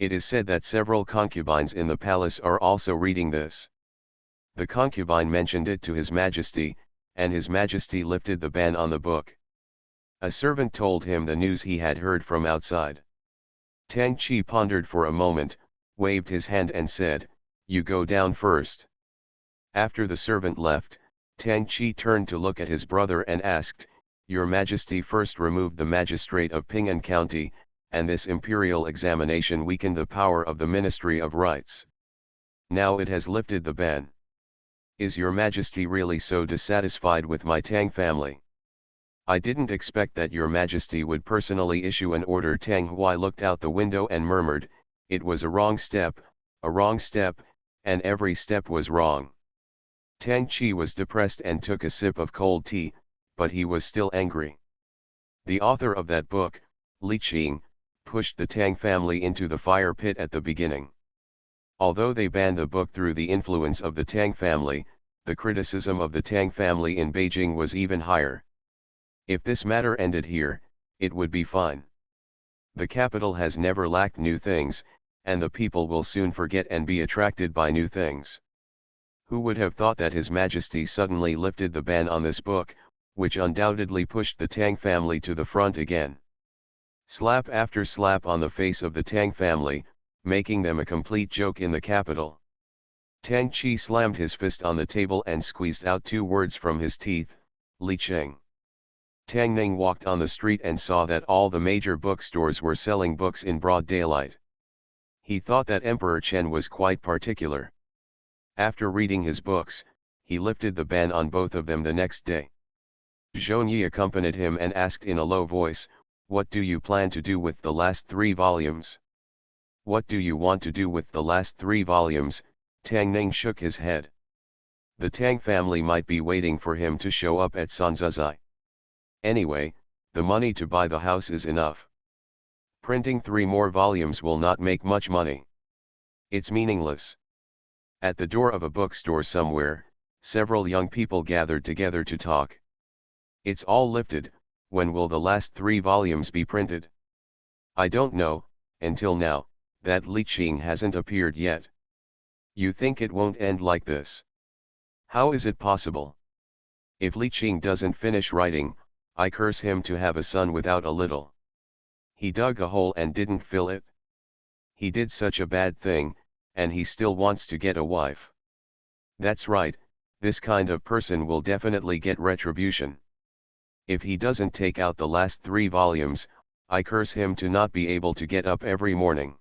It is said that several concubines in the palace are also reading this. The concubine mentioned it to His Majesty, and His Majesty lifted the ban on the book. A servant told him the news he had heard from outside. Tang Qi pondered for a moment, waved his hand and said, You go down first. After the servant left, Tang Qi turned to look at his brother and asked, Your Majesty first removed the magistrate of Ping'an County, and this imperial examination weakened the power of the Ministry of Rights. Now it has lifted the ban. Is Your Majesty really so dissatisfied with my Tang family? I didn't expect that Your Majesty would personally issue an order. Tang Hui looked out the window and murmured, It was a wrong step, and every step was wrong. Tang Qi was depressed and took a sip of cold tea, but he was still angry. The author of that book, Li Qing, pushed the Tang family into the fire pit at the beginning. Although they banned the book through the influence of the Tang family, the criticism of the Tang family in Beijing was even higher. If this matter ended here, it would be fine. The capital has never lacked new things, and the people will soon forget and be attracted by new things. Who would have thought that His Majesty suddenly lifted the ban on this book, which undoubtedly pushed the Tang family to the front again? Slap after slap on the face of the Tang family, making them a complete joke in the capital. Tang Qi slammed his fist on the table and squeezed out two words from his teeth, Li Cheng. Tang Ning walked on the street and saw that all the major bookstores were selling books in broad daylight. He thought that Emperor Chen was quite particular. After reading his books, he lifted the ban on both of them the next day. Zhongyi accompanied him and asked in a low voice, What do you plan to do with the last 3 volumes? What do you want to do with the last 3 volumes, Tang Ning shook his head. The Tang family might be waiting for him to show up at Sanzuzai. Anyway, the money to buy the house is enough. Printing 3 more volumes will not make much money. It's meaningless. At the door of a bookstore somewhere, several young people gathered together to talk. It's all lifted, when will the last 3 volumes be printed? I don't know, until now, that Li Qing hasn't appeared yet. You think it won't end like this? How is it possible? If Li Qing doesn't finish writing, I curse him to have a son without a little. He dug a hole and didn't fill it. He did such a bad thing, and he still wants to get a wife. That's right, this kind of person will definitely get retribution. If he doesn't take out the last 3 volumes, I curse him to not be able to get up every morning.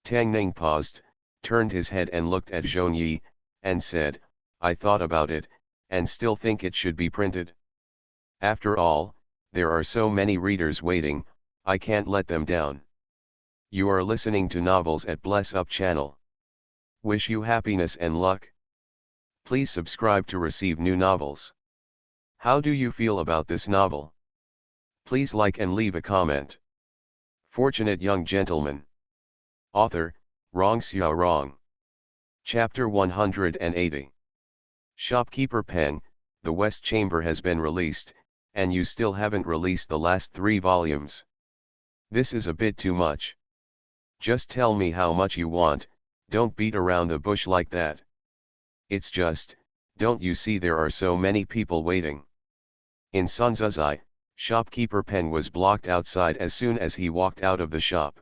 Tang Ning paused, turned his head and looked at Zhong Yi, and said, I thought about it, and still think it should be printed. After all, there are so many readers waiting, I can't let them down. You are listening to Novels at Bless Up channel. Wish you happiness and luck. Please subscribe to receive new novels. How do you feel about this novel? Please like and leave a comment. Fortunate Young Gentleman. Author, Rong Xiao Rong. Chapter 180. Shopkeeper Peng, the West Chamber has been released, and you still haven't released the last 3 volumes. This is a bit too much. Just tell me how much you want, don't beat around the bush like that. It's just, don't you see there are so many people waiting? In Sanzuzai, shopkeeper Pen was blocked outside as soon as he walked out of the shop.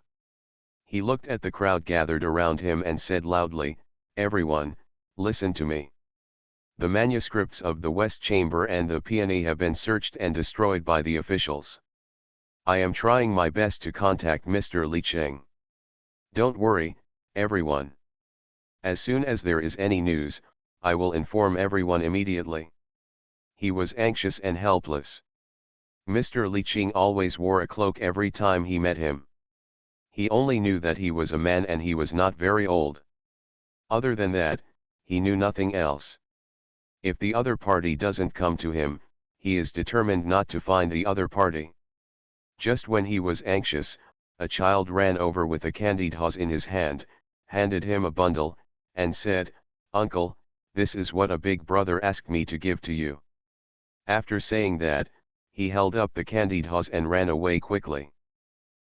He looked at the crowd gathered around him and said loudly, Everyone, listen to me. The manuscripts of the West Chamber and the Peony have been searched and destroyed by the officials. I am trying my best to contact Mr. Li Qing. Don't worry, everyone. As soon as there is any news, I will inform everyone immediately. He was anxious and helpless. Mr. Li Qing always wore a cloak every time he met him. He only knew that he was a man and he was not very old. Other than that, he knew nothing else. If the other party doesn't come to him, he is determined not to find the other party. Just when he was anxious, a child ran over with a candied horse in his hand, handed him a bundle, and said, Uncle, this is what a big brother asked me to give to you. After saying that, he held up the candied horse and ran away quickly.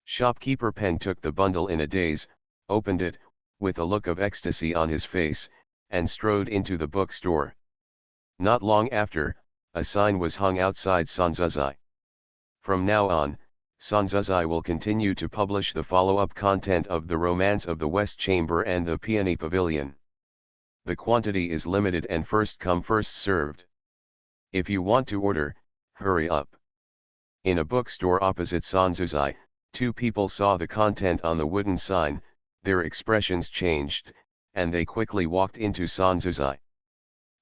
Shopkeeper Peng took the bundle in a daze, opened it, with a look of ecstasy on his face, and strode into the bookstore. Not long after, a sign was hung outside Sanzuzai. From now on, Sanzuzai will continue to publish the follow-up content of The Romance of the West Chamber and The Peony Pavilion. The quantity is limited and first come first served. If you want to order, hurry up. In a bookstore opposite Sanzuzai, 2 people saw the content on the wooden sign, their expressions changed, and they quickly walked into Sanzuzai.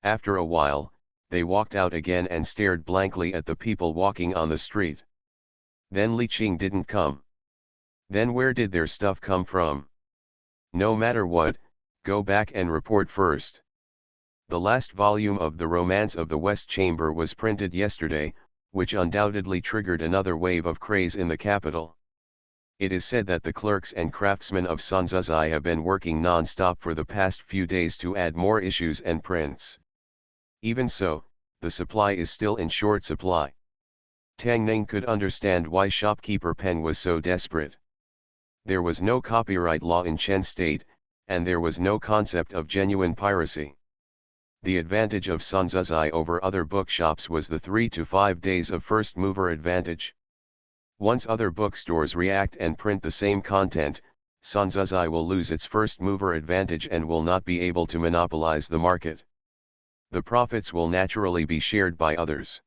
After a while, they walked out again and stared blankly at the people walking on the street. Then Li Qing didn't come. Then where did their stuff come from? No matter what, go back and report first. The last volume of The Romance of the West Chamber was printed yesterday, which undoubtedly triggered another wave of craze in the capital. It is said that the clerks and craftsmen of Sanzuzai have been working non-stop for the past few days to add more issues and prints. Even so, the supply is still in short supply. Tang Ning could understand why shopkeeper Peng was so desperate. There was no copyright law in Chen State, and there was no concept of genuine piracy. The advantage of Sanzuzai over other bookshops was the 3 to 5 days of first mover advantage. Once other bookstores react and print the same content, Sanzuzai will lose its first mover advantage and will not be able to monopolize the market. The profits will naturally be shared by others.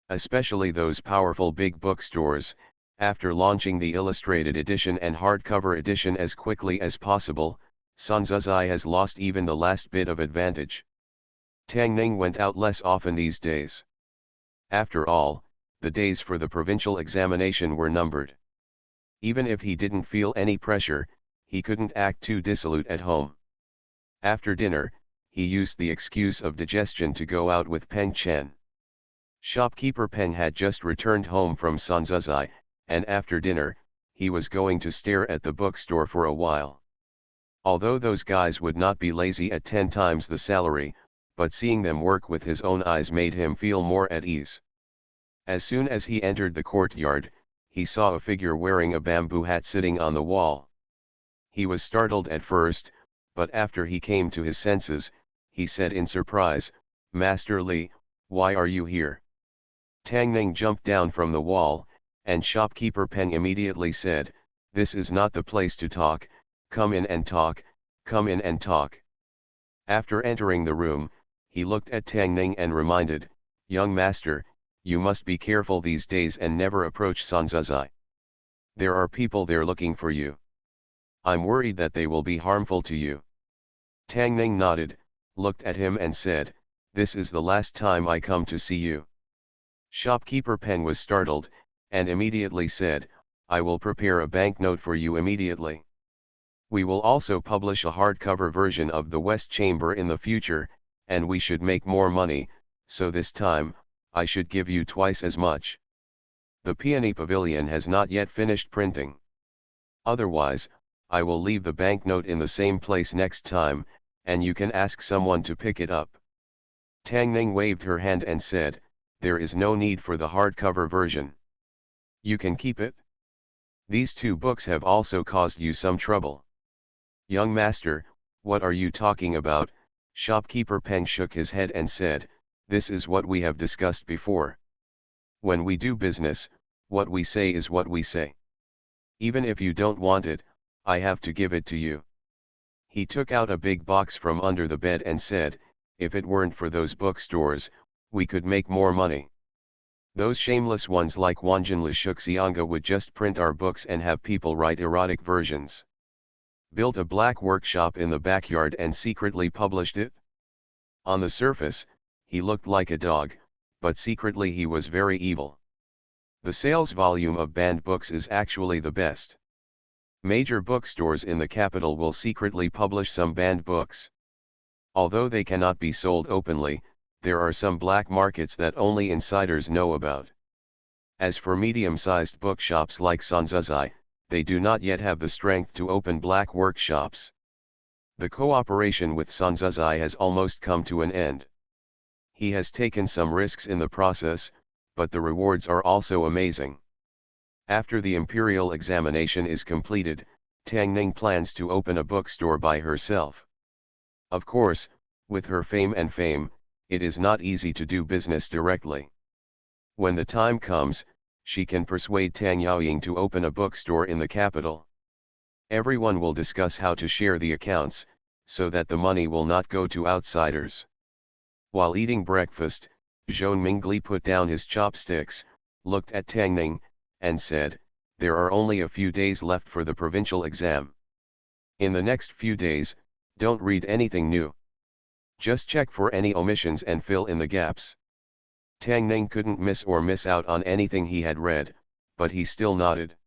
Especially those powerful big bookstores, after launching the illustrated edition and hardcover edition as quickly as possible, Sanzuzai has lost even the last bit of advantage. Tang Ning went out less often these days. After all, the days for the provincial examination were numbered. Even if he didn't feel any pressure, he couldn't act too dissolute at home. After dinner, he used the excuse of digestion to go out with Peng Chen. Shopkeeper Peng had just returned home from Sanzuzai, and after dinner, he was going to stare at the bookstore for a while. Although those guys would not be lazy at 10 times the salary, but seeing them work with his own eyes made him feel more at ease. As soon as he entered the courtyard, he saw a figure wearing a bamboo hat sitting on the wall. He was startled at first, but after he came to his senses, he said in surprise, "Master Li, why are you here?" Tang Ning jumped down from the wall, and shopkeeper Peng immediately said, "This is not the place to talk, come in and talk, come in and talk." After entering the room, he looked at Tang Ning and reminded, "Young master, you must be careful these days and never approach Sanzuzai. There are people there looking for you. I'm worried that they will be harmful to you." Tang Ning nodded, looked at him and said, "This is the last time I come to see you." Shopkeeper Peng was startled, and immediately said, "I will prepare a banknote for you immediately. We will also publish a hardcover version of the West Chamber in the future, and we should make more money, so this time, I should give you twice as much. The Peony Pavilion has not yet finished printing. Otherwise, I will leave the banknote in the same place next time, and you can ask someone to pick it up." Tang Ning waved her hand and said, "There is no need for the hardcover version. You can keep it. These two books have also caused you some trouble." "Young master, what are you talking about?" Shopkeeper Peng shook his head and said, "This is what we have discussed before. When we do business, what we say is what we say. Even if you don't want it, I have to give it to you." He took out a big box from under the bed and said, "If it weren't for those bookstores, we could make more money. Those shameless ones like Wanjinlu Shuxianga would just print our books and have people write erotic versions. Built a black workshop in the backyard and secretly published it." On the surface, he looked like a dog, but secretly he was very evil. The sales volume of banned books is actually the best. Major bookstores in the capital will secretly publish some banned books. Although they cannot be sold openly, there are some black markets that only insiders know about. As for medium-sized bookshops like Sanzuzai, they do not yet have the strength to open black workshops. The cooperation with Sanzuzai has almost come to an end. He has taken some risks in the process, but the rewards are also amazing. After the imperial examination is completed, Tang Ning plans to open a bookstore by herself. Of course, with her fame, it is not easy to do business directly. When the time comes, she can persuade Tang Yaoying to open a bookstore in the capital. Everyone will discuss how to share the accounts, so that the money will not go to outsiders. While eating breakfast, Zhou Mingli put down his chopsticks, looked at Tang Ning, and said, "There are only a few days left for the provincial exam. In the next few days, don't read anything new. Just check for any omissions and fill in the gaps." Tang Ning couldn't miss out on anything he had read, but he still nodded.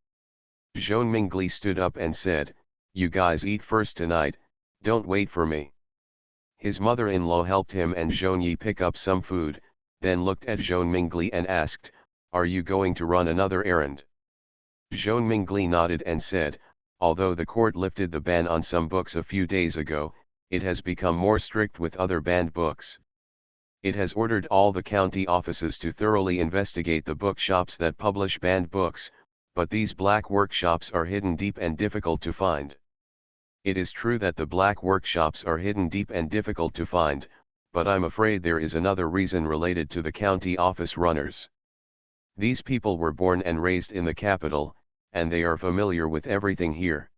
Zhou Mingli stood up and said, "You guys eat first tonight, don't wait for me." His mother-in-law helped him and Zhou pick up some food, then looked at Zhou Mingli and asked, "Are you going to run another errand?" Zhou Mingli nodded and said, "Although the court lifted the ban on some books a few days ago, it has become more strict with other banned books. It has ordered all the county offices to thoroughly investigate the bookshops that publish banned books, but these black workshops are hidden deep and difficult to find. It is true that the black workshops are hidden deep and difficult to find, but I'm afraid there is another reason related to the county office runners. These people were born and raised in the capital, and they are familiar with everything here.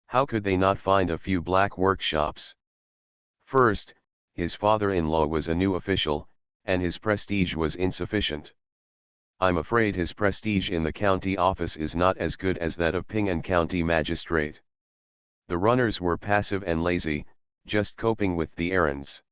How could they not find a few black workshops? First, his father-in-law was a new official, and his prestige was insufficient. I'm afraid his prestige in the county office is not as good as that of Ping'an County Magistrate. The runners were passive and lazy, just coping with the errands.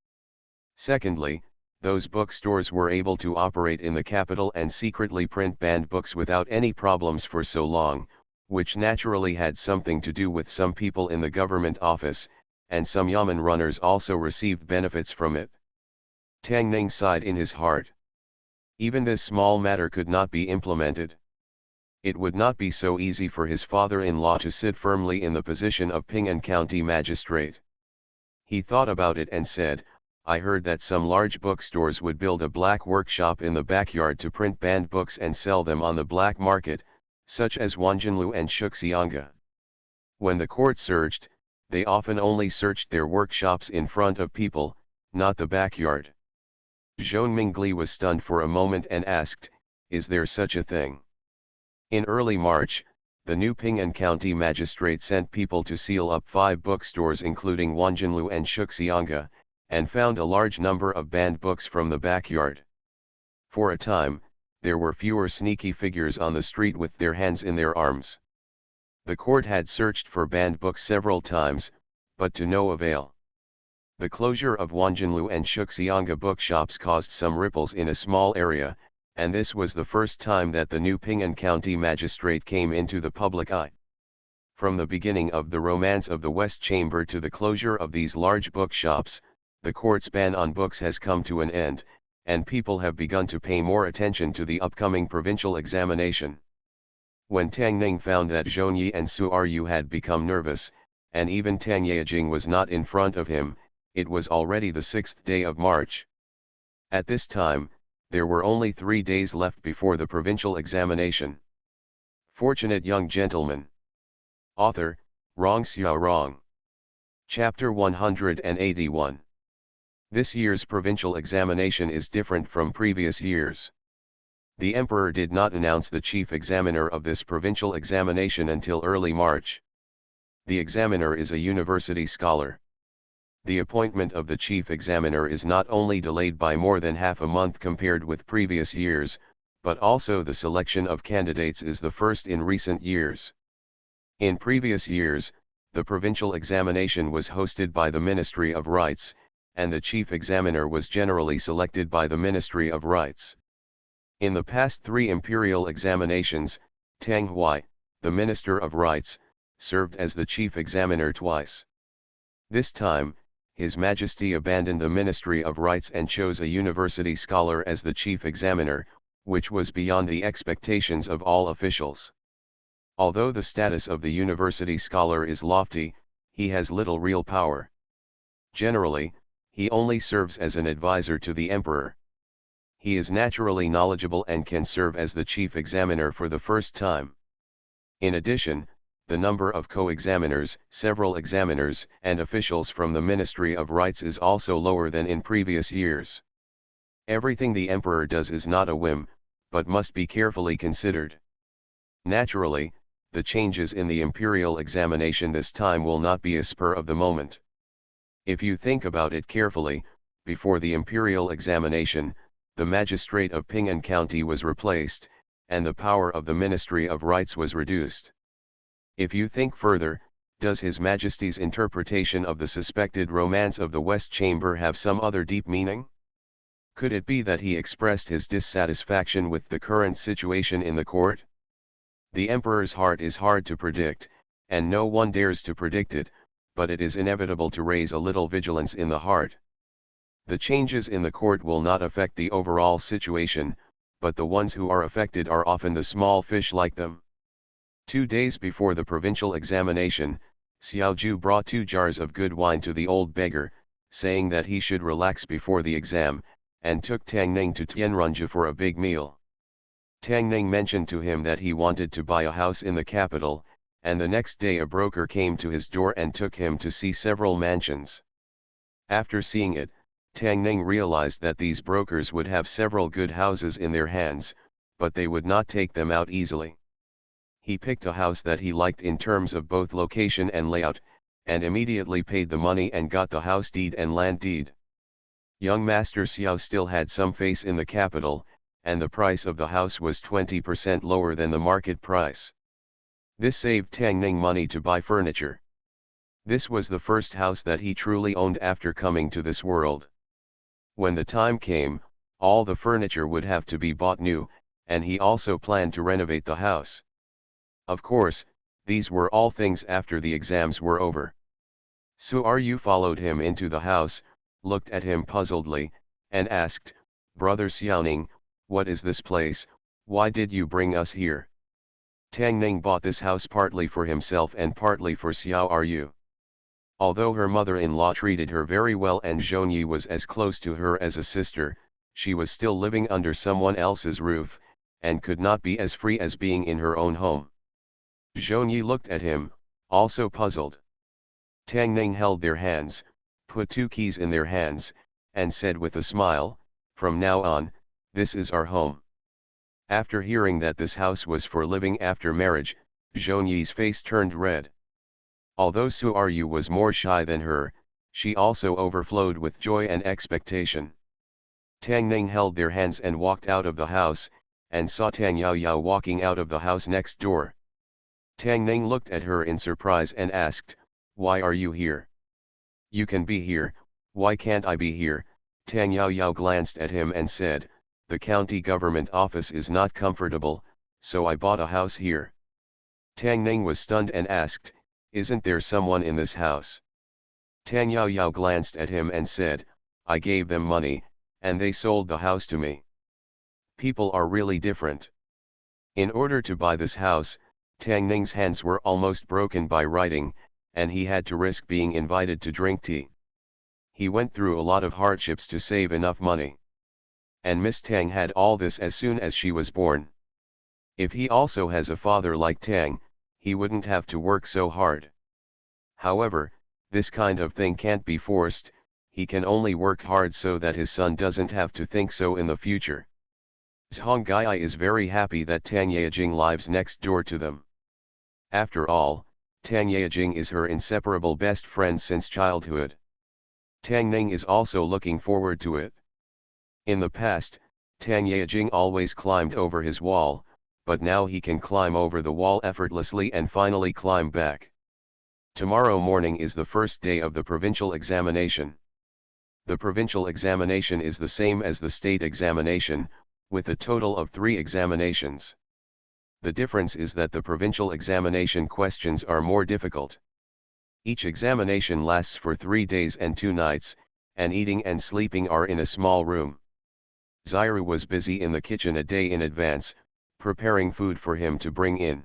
Secondly, those bookstores were able to operate in the capital and secretly print banned books without any problems for so long, which naturally had something to do with some people in the government office, and some yamen runners also received benefits from it. Tang Ning sighed in his heart. Even this small matter could not be implemented. It would not be so easy for his father-in-law to sit firmly in the position of Ping'an County Magistrate. He thought about it and said, I heard that some large bookstores would build a black workshop in the backyard to print banned books and sell them on the black market, such as Wanjinlu and Shuxianga. When the court searched, they often only searched their workshops in front of people, not the backyard. Zhou Mingli was stunned for a moment and asked, is there such a thing? In early March, the new Ping'an County Magistrate sent people to seal up 5 bookstores including Wanjinlu and Shuxianga, and found a large number of banned books from the backyard. For a time, there were fewer sneaky figures on the street with their hands in their arms. The court had searched for banned books several times, but to no avail. The closure of Wanjinlu and Shuxianga bookshops caused some ripples in a small area, and this was the first time that the new Ping'an County Magistrate came into the public eye. From the beginning of the romance of the West Chamber to the closure of these large bookshops, the court's ban on books has come to an end, and people have begun to pay more attention to the upcoming provincial examination. When Tang Ning found that Zhongyi and Su Ryu had become nervous, and even Tang Yejing was not in front of him, it was already the 6th day of March. At this time, there were only 3 days left before the provincial examination. Fortunate young gentleman. Author, Rong Xiao Rong. Chapter 181. This year's provincial examination is different from previous years. The emperor did not announce the chief examiner of this provincial examination until early March. The examiner is a university scholar. The appointment of the chief examiner is not only delayed by more than half a month compared with previous years, but also the selection of candidates is the first in recent years. In previous years, the provincial examination was hosted by the Ministry of Rights, and the chief examiner was generally selected by the Ministry of Rights. In the past 3 imperial examinations, Tang Hui, the Minister of Rights, served as the chief examiner twice. This time, His Majesty abandoned the Ministry of Rights and chose a university scholar as the chief examiner, which was beyond the expectations of all officials. Although the status of the university scholar is lofty, he has little real power. Generally, he only serves as an advisor to the emperor. He is naturally knowledgeable and can serve as the chief examiner for the first time. In addition, the number of co-examiners, several examiners, and officials from the Ministry of Rights is also lower than in previous years. Everything the emperor does is not a whim, but must be carefully considered. Naturally, the changes in the imperial examination this time will not be a spur of the moment. If you think about it carefully, before the imperial examination, the magistrate of Ping'an County was replaced, and the power of the Ministry of Rights was reduced. If you think further, does His Majesty's interpretation of the suspected romance of the West Chamber have some other deep meaning? Could it be that he expressed his dissatisfaction with the current situation in the court? The emperor's heart is hard to predict, and no one dares to predict it, but it is inevitable to raise a little vigilance in the heart. The changes in the court will not affect the overall situation, but the ones who are affected are often the small fish like them. 2 days before the provincial examination, Xiaoju brought 2 jars of good wine to the old beggar, saying that he should relax before the exam, and took Tang Ning to Tianrunja for a big meal. Tang Ning mentioned to him that he wanted to buy a house in the capital, and the next day a broker came to his door and took him to see several mansions. After seeing it, Tang Ning realized that these brokers would have several good houses in their hands, but they would not take them out easily. He picked a house that he liked in terms of both location and layout, and immediately paid the money and got the house deed and land deed. Young Master Xiao still had some face in the capital, and the price of the house was 20% lower than the market price. This saved Tang Ning money to buy furniture. This was the first house that he truly owned after coming to this world. When the time came, all the furniture would have to be bought new, and he also planned to renovate the house. Of course, these were all things after the exams were over. Suaryu followed him into the house, looked at him puzzledly, and asked, "Brother Xiaoning, what is this place, why did you bring us here?" Tang Ning bought this house partly for himself and partly for Suaryu. Although her mother-in-law treated her very well and Zhongyi was as close to her as a sister, she was still living under someone else's roof, and could not be as free as being in her own home. Zhongyi looked at him, also puzzled. Tang Ning held their hands, put 2 keys in their hands, and said with a smile, "From now on, this is our home." After hearing that this house was for living after marriage, Zhongyi's face turned red. Although Suaryu was more shy than her, she also overflowed with joy and expectation. Tang Ning held their hands and walked out of the house, and saw Tang Yaoyao walking out of the house next door. Tang Ning looked at her in surprise and asked, "Why are you here? You can be here, why can't I be here?" Tang Yaoyao glanced at him and said, "The county government office is not comfortable, so I bought a house here." Tang Ning was stunned and asked, "Isn't there someone in this house?" Tang Yaoyao glanced at him and said, "I gave them money, and they sold the house to me." People are really different. In order to buy this house, Tang Ning's hands were almost broken by writing, and he had to risk being invited to drink tea. He went through a lot of hardships to save enough money. And Miss Tang had all this as soon as she was born. If he also has a father like Tang, he wouldn't have to work so hard. However, this kind of thing can't be forced, he can only work hard so that his son doesn't have to think so in the future. Zhong Gai is very happy that Tang Yejing lives next door to them. After all, Tang Yejing is her inseparable best friend since childhood. Tang Ning is also looking forward to it. In the past, Tang Yejing always climbed over his wall, but now he can climb over the wall effortlessly and finally climb back. Tomorrow morning is the first day of the provincial examination. The provincial examination is the same as the state examination, with a total of 3 examinations. The difference is that the provincial examination questions are more difficult. Each examination lasts for 3 days and 2 nights, and eating and sleeping are in a small room. Zairu was busy in the kitchen a day in advance, preparing food for him to bring in.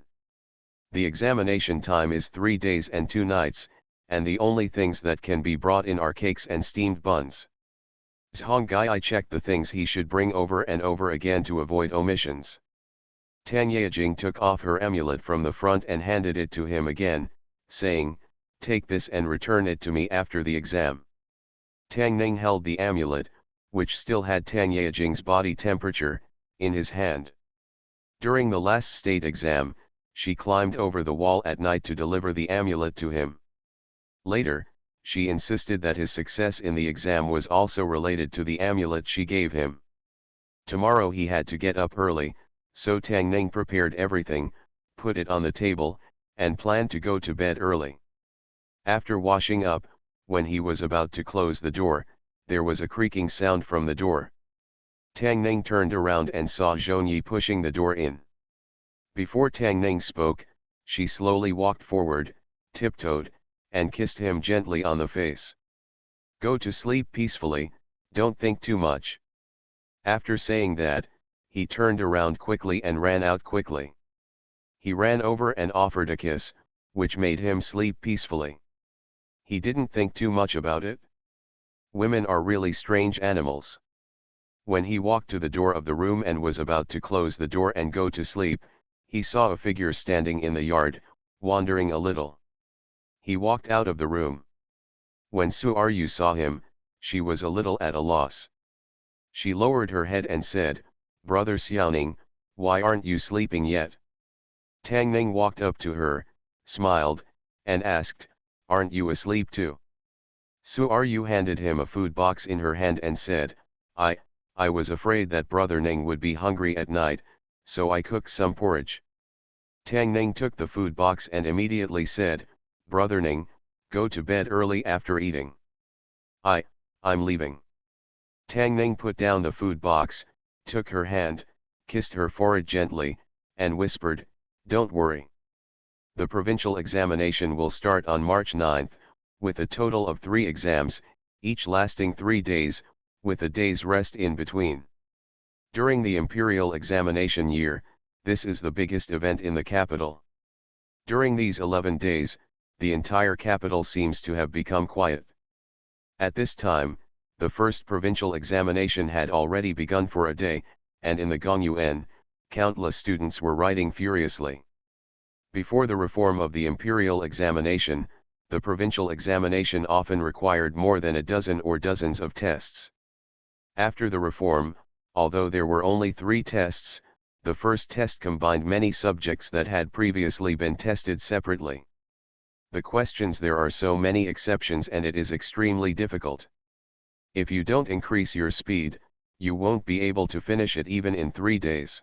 The examination time is 3 days and 2 nights, and the only things that can be brought in are cakes and steamed buns. Zhong Gai checked the things he should bring over and over again to avoid omissions. Tang Yejing took off her amulet from the front and handed it to him again, saying, "Take this and return it to me after the exam." Tang Ning held the amulet, which still had Tang Yejing's body temperature, in his hand. During the last state exam, she climbed over the wall at night to deliver the amulet to him. Later, she insisted that his success in the exam was also related to the amulet she gave him. Tomorrow he had to get up early, so Tang Ning prepared everything, put it on the table, and planned to go to bed early. After washing up, when he was about to close the door, there was a creaking sound from the door. Tang Ning turned around and saw Zhongyi pushing the door in. Before Tang Ning spoke, she slowly walked forward, tiptoed, and kissed him gently on the face. "Go to sleep peacefully, don't think too much." After saying that, he turned around quickly and ran out quickly. He ran over and offered a kiss, which made him sleep peacefully. He didn't think too much about it. Women are really strange animals. When he walked to the door of the room and was about to close the door and go to sleep, he saw a figure standing in the yard, wandering a little. He walked out of the room. When Suaryu saw him, she was a little at a loss. She lowered her head and said, "Brother Xiaoning, why aren't you sleeping yet?" Tang Ning walked up to her, smiled, and asked, "Aren't you asleep too?" Suaryu handed him a food box in her hand and said, I was afraid that Brother Ning would be hungry at night, so I cooked some porridge." Tang Ning took the food box and immediately said, "Brother Ning, go to bed early after eating." I'm leaving." Tang Ning put down the food box, took her hand, kissed her forehead gently, and whispered, "Don't worry. The provincial examination will start on March 9th, with a total of 3 exams, each lasting 3 days, with a day's rest in between. During the imperial examination year, this is the biggest event in the capital. During these 11 days, the entire capital seems to have become quiet. At this time, the first provincial examination had already begun for a day, and in the Gongyuan, countless students were writing furiously. Before the reform of the imperial examination, the provincial examination often required more than a dozen or dozens of tests. After the reform, although there were only 3 tests, the first test combined many subjects that had previously been tested separately. The questions, there are so many exceptions and it is extremely difficult. If you don't increase your speed, you won't be able to finish it even in 3 days.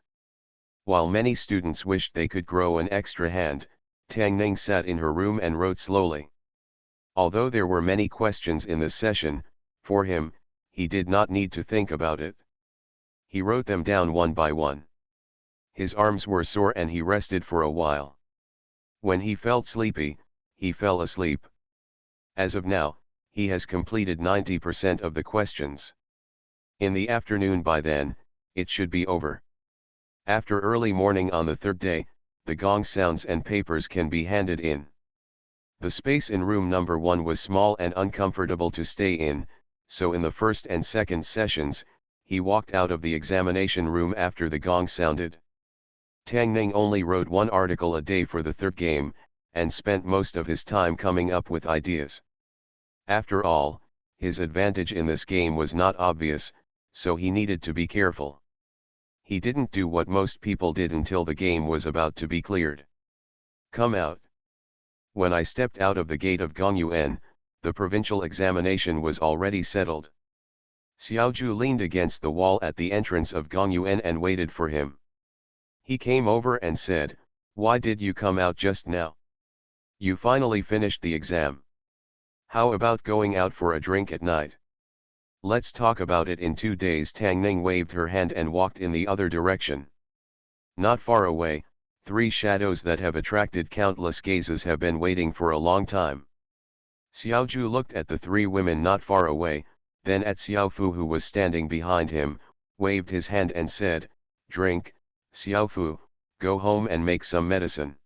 While many students wished they could grow an extra hand, Tang Ning sat in her room and wrote slowly. Although there were many questions in the session, for him, he did not need to think about it. He wrote them down one by one. His arms were sore and he rested for a while. When he felt sleepy, he fell asleep. As of now, he has completed 90% of the questions. In the afternoon by then, it should be over. After early morning on the 3rd day, the gong sounds and papers can be handed in. The space in room number 1 was small and uncomfortable to stay in, so in the first and second sessions, he walked out of the examination room after the gong sounded. Tang Ning only wrote 1 article a day for the 3rd game, and spent most of his time coming up with ideas. After all, his advantage in this game was not obvious, so he needed to be careful. He didn't do what most people did until the game was about to be cleared. Come out. When I stepped out of the gate of Gongyuan, the provincial examination was already settled. Xiaozhu leaned against the wall at the entrance of Gongyuan and waited for him. He came over and said, "Why did you come out just now? You finally finished the exam. How about going out for a drink at night? Let's talk about it in 2 days." Tang Ning waved her hand and walked in the other direction. Not far away, 3 shadows that have attracted countless gazes have been waiting for a long time. Xiaozhu looked at the 3 women not far away, then at Xiaofu who was standing behind him, waved his hand and said, "Drink, Xiaofu, go home and make some medicine."